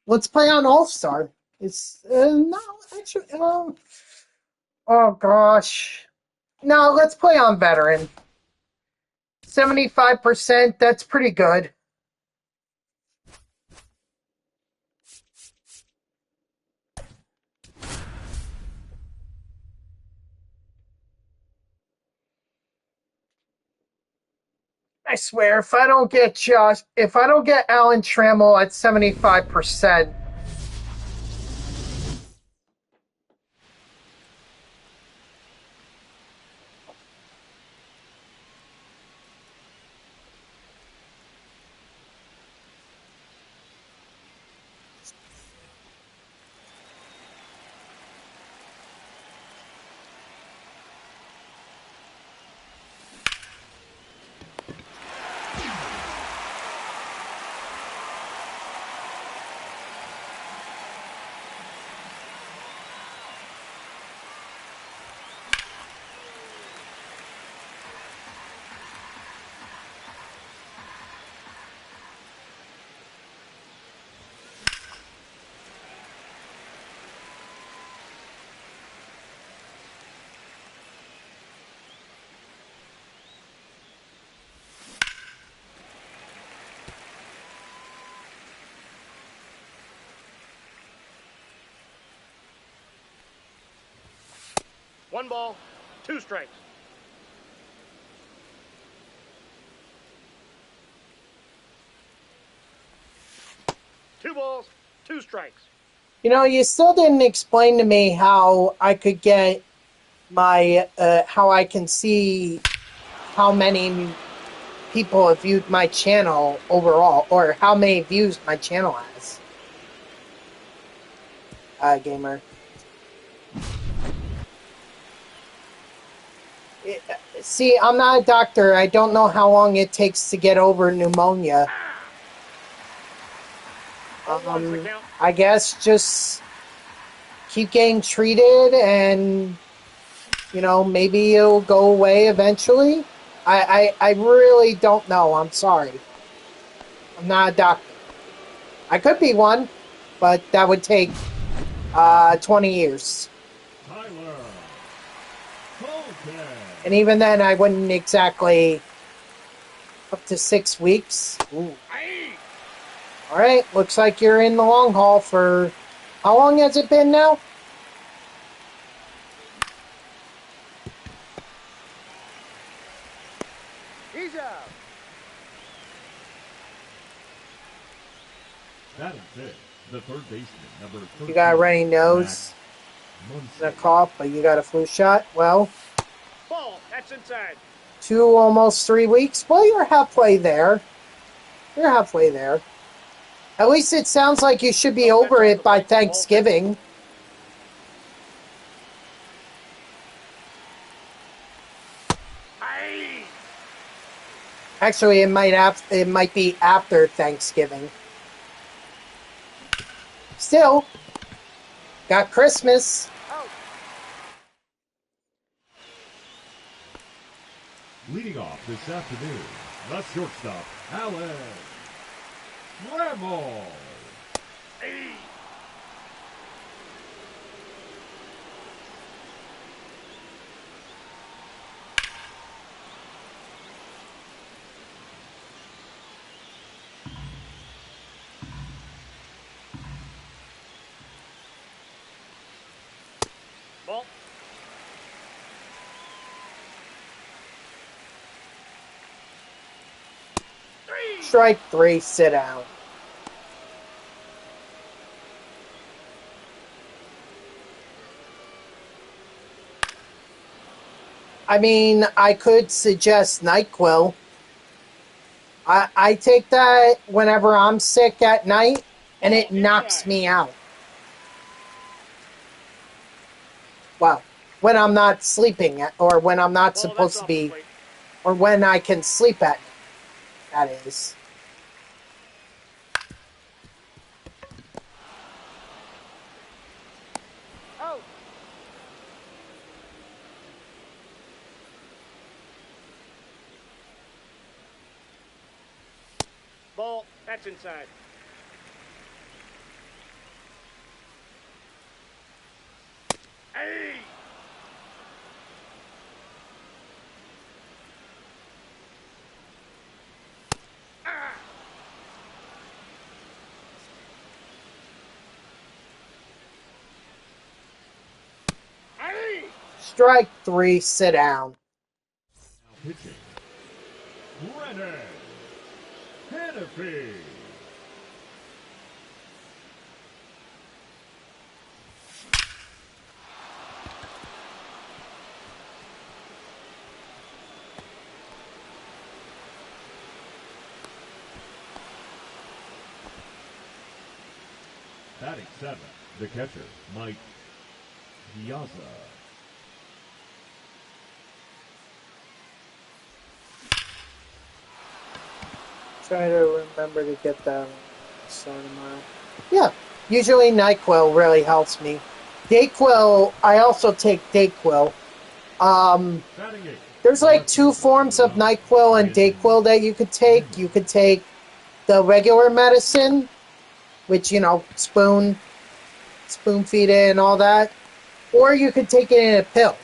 let's play on All Star. It's no, actually. Oh gosh. No, let's play on Veteran. 75%. That's pretty good. I swear, if I don't get Alan Trammell at 75%, One ball, two strikes. Two balls, two strikes. you still didn't explain to me how I could get how I can see how many people have viewed my channel overall, or how many views my channel has. Gamer. See, I'm not a doctor. I don't know how long it takes to get over pneumonia. I guess just keep getting treated and, maybe it'll go away eventually. I really don't know. I'm sorry. I'm not a doctor. I could be one, but that would take 20 years. Tyler. 10. And even then, I wouldn't exactly up to 6 weeks. Ooh. All right, looks like you're in the long haul for how long has it been now? He's out. Batting fifth, the third baseman, number 13. You got a runny nose and a cough, but you got a flu shot. Well, Ball. That's inside. 2, almost 3 weeks. Well, you're halfway there. You're halfway there. At least it sounds like you should be No, over that's it off by the plate. Ball Thanksgiving. Aye. Actually, it might be after Thanksgiving. Still, got Christmas. Out. Leading off this afternoon, the shortstop, Alan Trammell. Ball. Strike 3, sit down. I mean, I could suggest NyQuil. I take that whenever I'm sick at night, and it knocks me out. Well, when I'm not sleeping, or when I'm not Ball. supposed That's to off the be, plate. or when I can sleep at night, that is. Out. Ball. That's inside. Hey. Ah. Hey. Strike 3, sit down. Now pitching, Brennan Hennepy. Batting seventh, the catcher, Mike Piazza. Try to remember to get that start tomorrow. Yeah, usually NyQuil really helps me. Dayquil, I also take Dayquil. Batting eighth, There's like 2 forms of NyQuil and Dayquil that you could take. You could take the regular medicine, which, spoon feed it and all that. Or you could take it in a pill,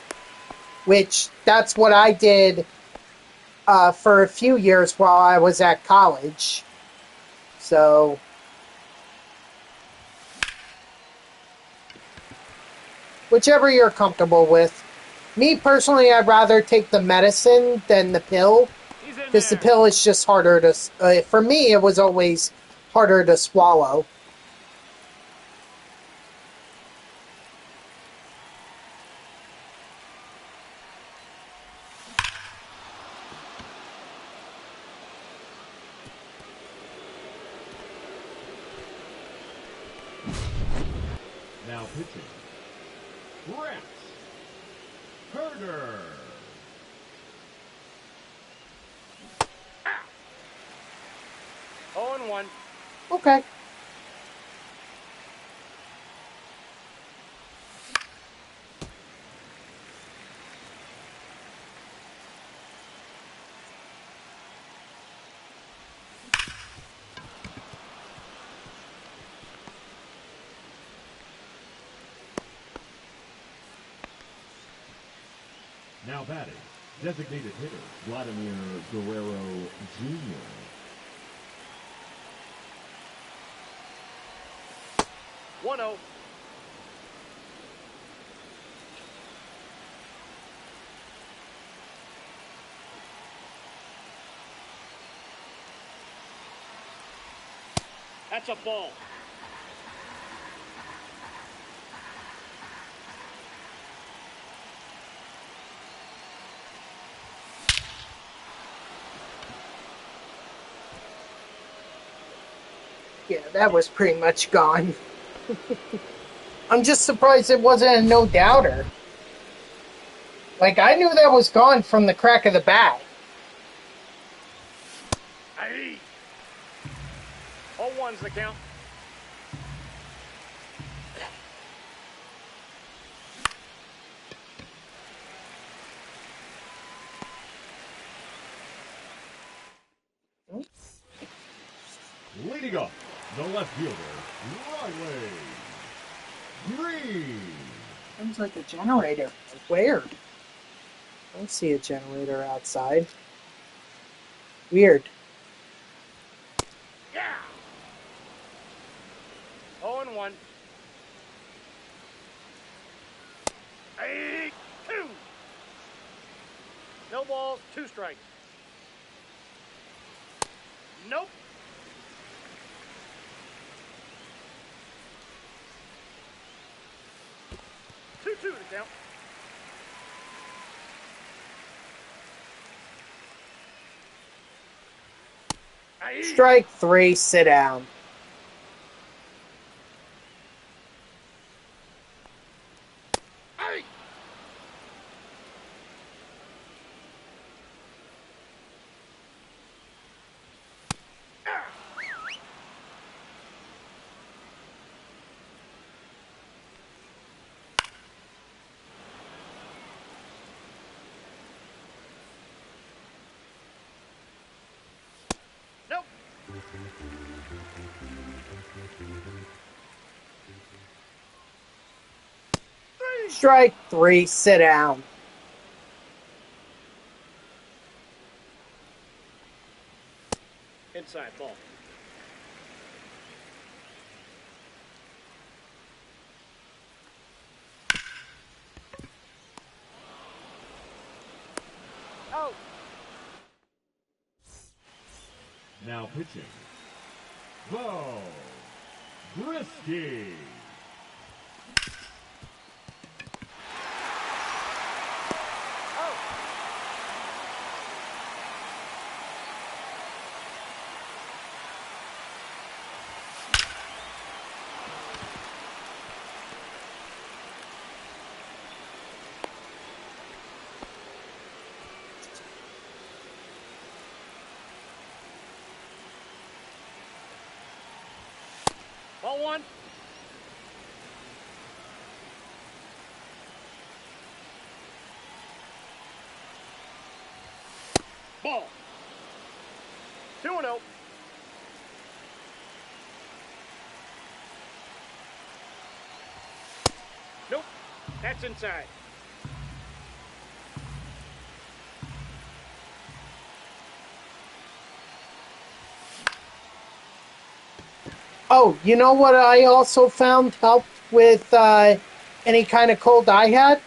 which that's what I did for a few years while I was at college. So, whichever you're comfortable with. Me personally, I'd rather take the medicine than the pill, He's in because the there. pill is just harder to. For me, it was always harder to swallow. Now pitching, Brett Herder. 0-1. Okay. Now batting, designated hitter Vladimir Guerrero Jr. 1-0. That's a ball. Yeah, that was pretty much gone. I'm just surprised it wasn't a no-doubter. Like, I knew that was gone from the crack of the bat. Aye. 0-1's the count. Leading up, the left fielder, Riley Green. Sounds like a generator. Where? I don't see a generator outside. Weird. Yeah. 0-1. Aye. 2. No balls, 2 strikes. Nope. 2-2 to count. Aye. Strike 3, sit down. Aye. Ah. Nope. Strike 3, sit down. Inside ball. Out. Now pitching, Bo Brisky. Out. Ball 1. Ball. 2-0. Nope. That's inside. Oh, you know what I also found helped with any kind of cold I had?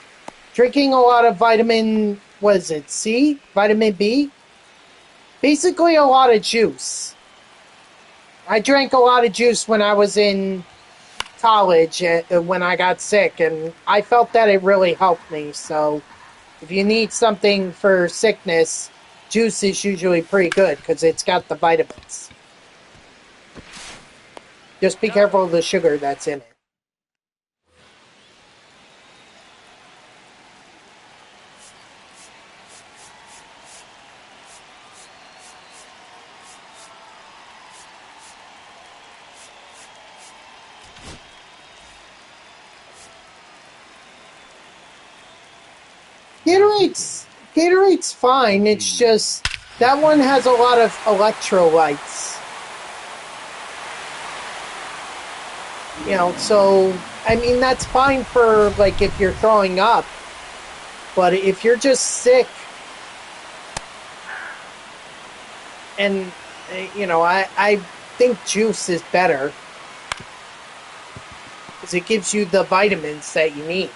Drinking a lot of vitamin, was it C? Vitamin B? Basically a lot of juice. I drank a lot of juice when I was in college when I got sick, and I felt that it really helped me. So if you need something for sickness, juice is usually pretty good because it's got the vitamins. Just be careful of the sugar that's in it. Gatorade's fine. It's just that one has a lot of electrolytes. You know, so I mean that's fine for like if you're throwing up. But if you're just sick, and, you know, I think juice is better. Because it gives you the vitamins that you need.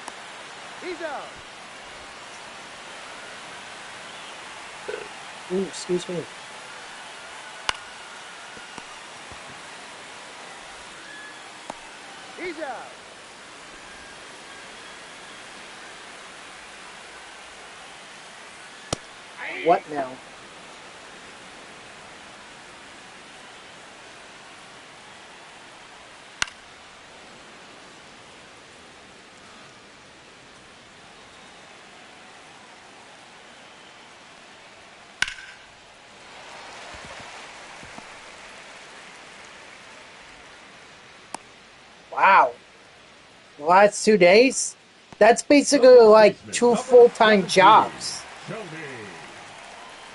He's out. Ooh, excuse me. He's out. What now? Wow. The last 2 days? That's basically like 2 full-time jobs.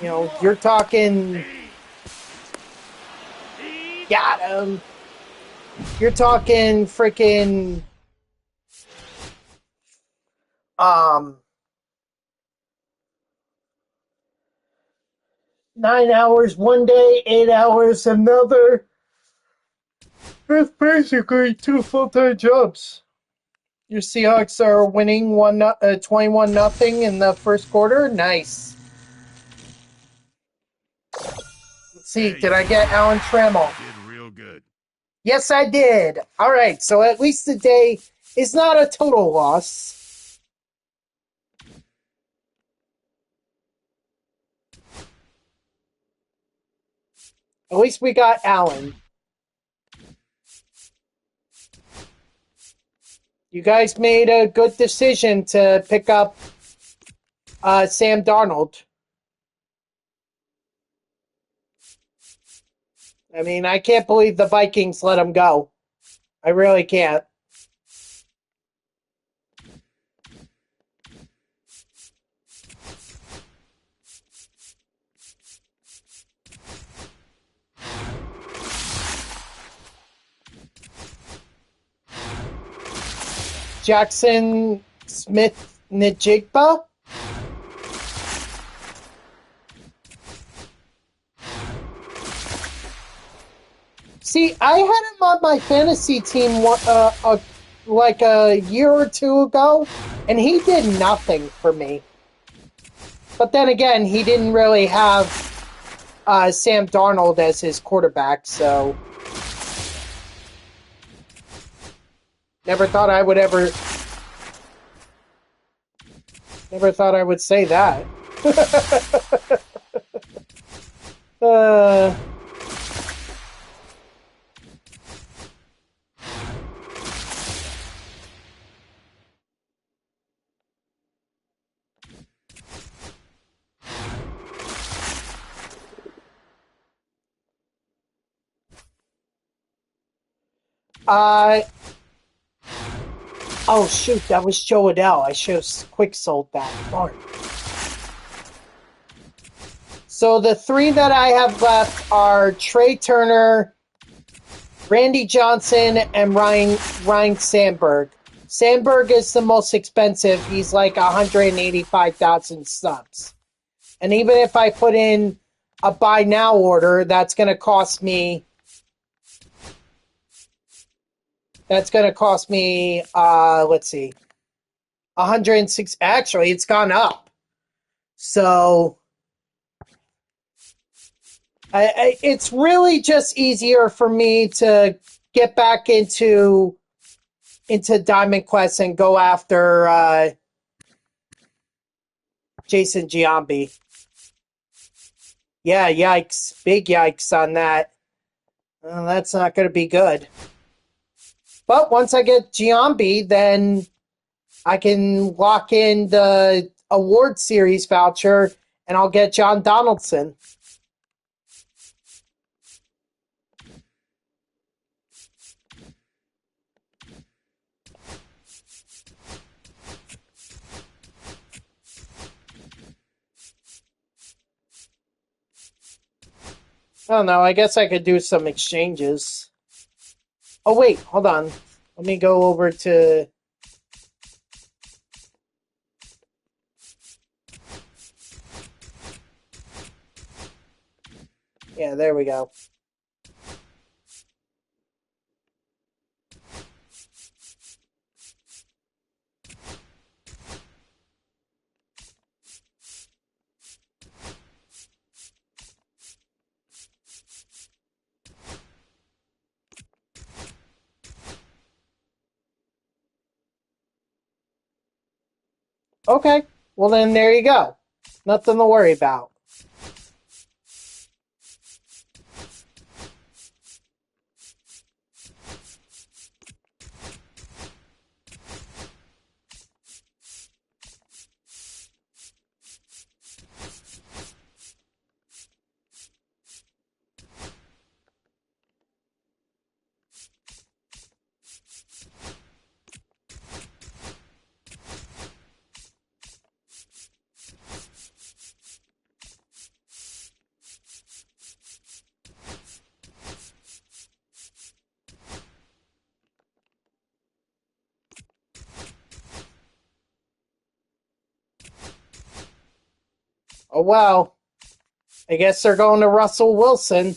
You know, you're talking... Got him. You're talking freaking... 9 hours one day, 8 hours another. That's basically 2 full-time jobs. Your Seahawks are winning 21-0 in the first quarter. Nice. Let's see. Did I get Alan Trammell? Did real good. Yes, I did. All right. So at least the day is not a total loss. At least we got Alan. You guys made a good decision to pick up Sam Darnold. I mean, I can't believe the Vikings let him go. I really can't. Jackson Smith Njigba. See, I had him on my fantasy team like a year or two ago, and he did nothing for me. But then again, he didn't really have Sam Darnold as his quarterback, so... Never thought I would say that. Oh shoot, that was Joe Adele. I should have quick sold that. Darn. So the 3 that I have left are Trey Turner, Randy Johnson, and Ryan Sandberg. Sandberg is the most expensive. He's like 185,000 subs. And even if I put in a buy now order, that's going to cost me... let's see, 106. Actually, it's gone up. So, it's really just easier for me to get back into Diamond Quest and go after Jason Giambi. Yeah, yikes. Big yikes on that. Well, that's not going to be good. But once I get Giambi, then I can lock in the award series voucher and I'll get John Donaldson. I don't know. I guess I could do some exchanges. Oh, wait. Hold on. Let me go over to... Yeah, there we go. Okay, well then there you go. Nothing to worry about. Oh well. I guess they're going to Russell Wilson.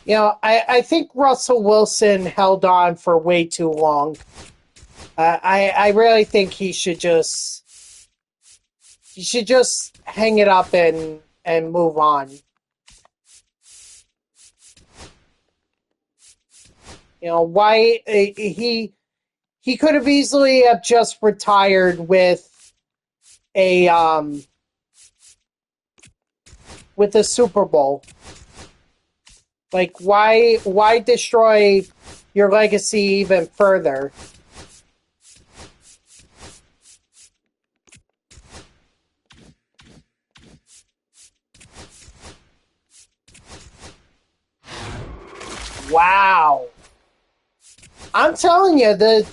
You know, I think Russell Wilson held on for way too long. I really think he should just hang it up and move on. You know, why he could have easily have just retired a with a Super Bowl. Like why destroy your legacy even further? Wow. I'm telling you, the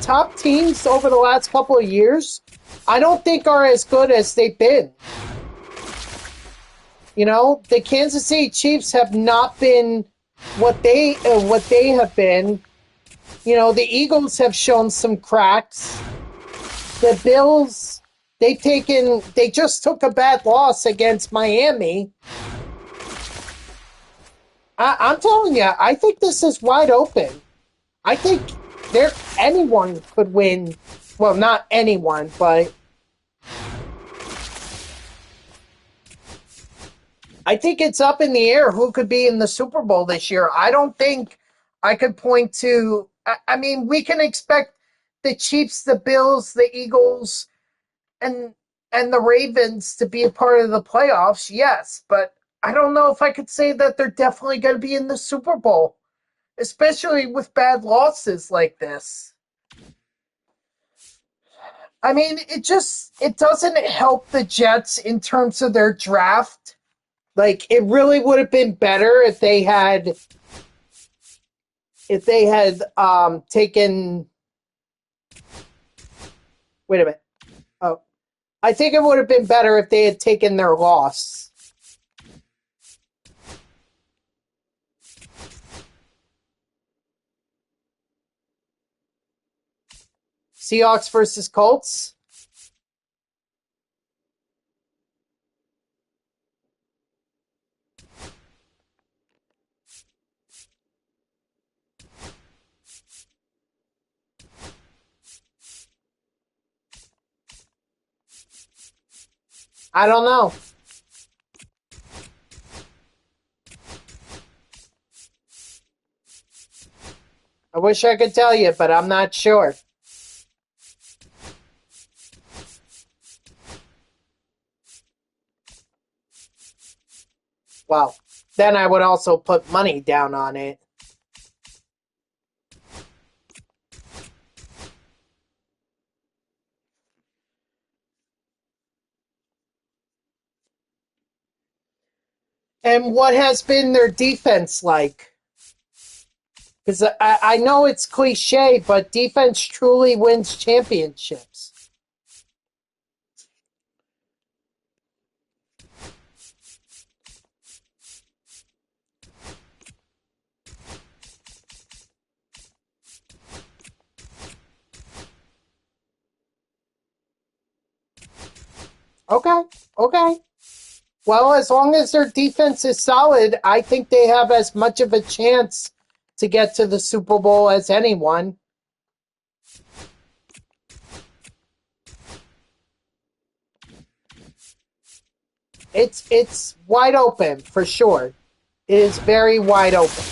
top teams over the last couple of years, I don't think are as good as they've been. You know, the Kansas City Chiefs have not been what they have been. You know, the Eagles have shown some cracks. The Bills, they just took a bad loss against Miami. I'm telling you, I think this is wide open. I think anyone could win. Well, not anyone, but I think it's up in the air who could be in the Super Bowl this year. I don't think I could point to. I mean, we can expect the Chiefs, the Bills, the Eagles, and the Ravens to be a part of the playoffs. Yes, but I don't know if I could say that they're definitely going to be in the Super Bowl, especially with bad losses like this. I mean, it doesn't help the Jets in terms of their draft. Like, it really would have been better if they had taken. Wait a minute. Oh, I think it would have been better if they had taken their loss. Seahawks versus Colts. I don't know. I wish I could tell you, but I'm not sure. Well, then I would also put money down on it. And what has been their defense like? Because I know it's cliche, but defense truly wins championships. Okay, okay. Well, as long as their defense is solid, I think they have as much of a chance to get to the Super Bowl as anyone. It's wide open for sure. It is very wide open.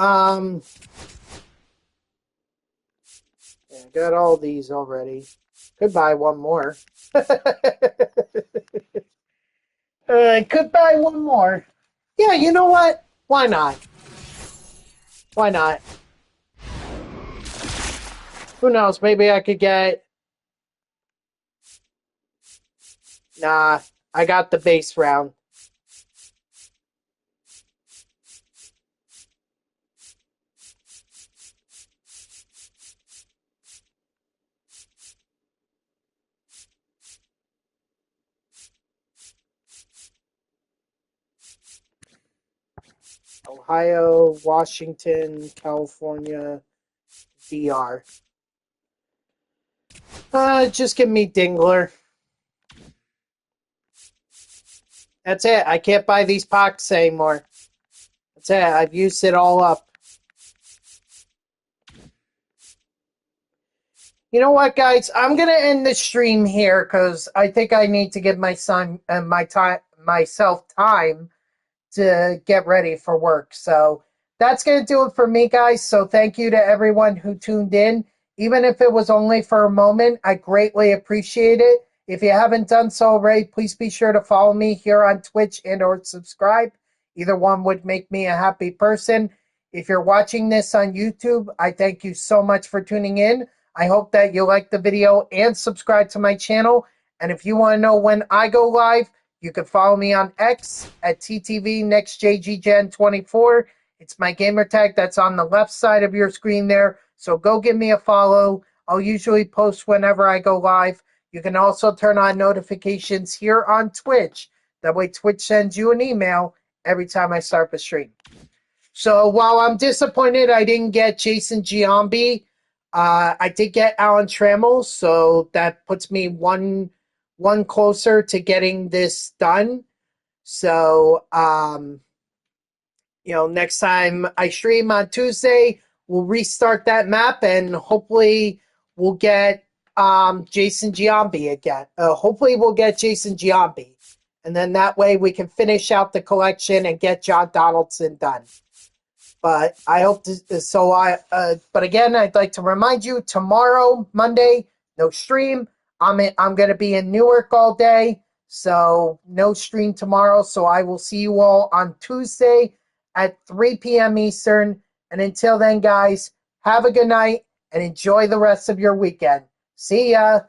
Yeah, I got all these already. Could buy one more. Could buy one more. Yeah, you know what? Why not? Why not? Who knows? Maybe I could get... Nah, I got the base round. Ohio, Washington, California, DR. Just give me Dingler. That's it. I can't buy these packs anymore. That's it. I've used it all up. You know what, guys? I'm gonna end the stream here because I think I need to give my son and myself time to get ready for work. So that's going to do it for me, guys. So thank you to everyone who tuned in. Even if it was only for a moment, I greatly appreciate it. If you haven't done so already, please be sure to follow me here on Twitch and or subscribe. Either one would make me a happy person. If you're watching this on YouTube, I thank you so much for tuning in. I hope that you like the video and subscribe to my channel. And if you want to know when I go live, you can follow me on X at TTVNextJGGen24. It's my gamer tag that's on the left side of your screen there. So go give me a follow. I'll usually post whenever I go live. You can also turn on notifications here on Twitch. That way Twitch sends you an email every time I start the stream. So while I'm disappointed I didn't get Jason Giambi, I did get Alan Trammell, so that puts me one closer to getting this done. So, next time I stream on Tuesday, we'll restart that map and hopefully we'll get Jason Giambi again. Hopefully we'll get Jason Giambi. And then that way we can finish out the collection and get John Donaldson done. But I hope but again, I'd like to remind you, tomorrow, Monday, no stream. I'm going to be in Newark all day, so no stream tomorrow. So I will see you all on Tuesday at 3 p.m. Eastern. And until then, guys, have a good night and enjoy the rest of your weekend. See ya.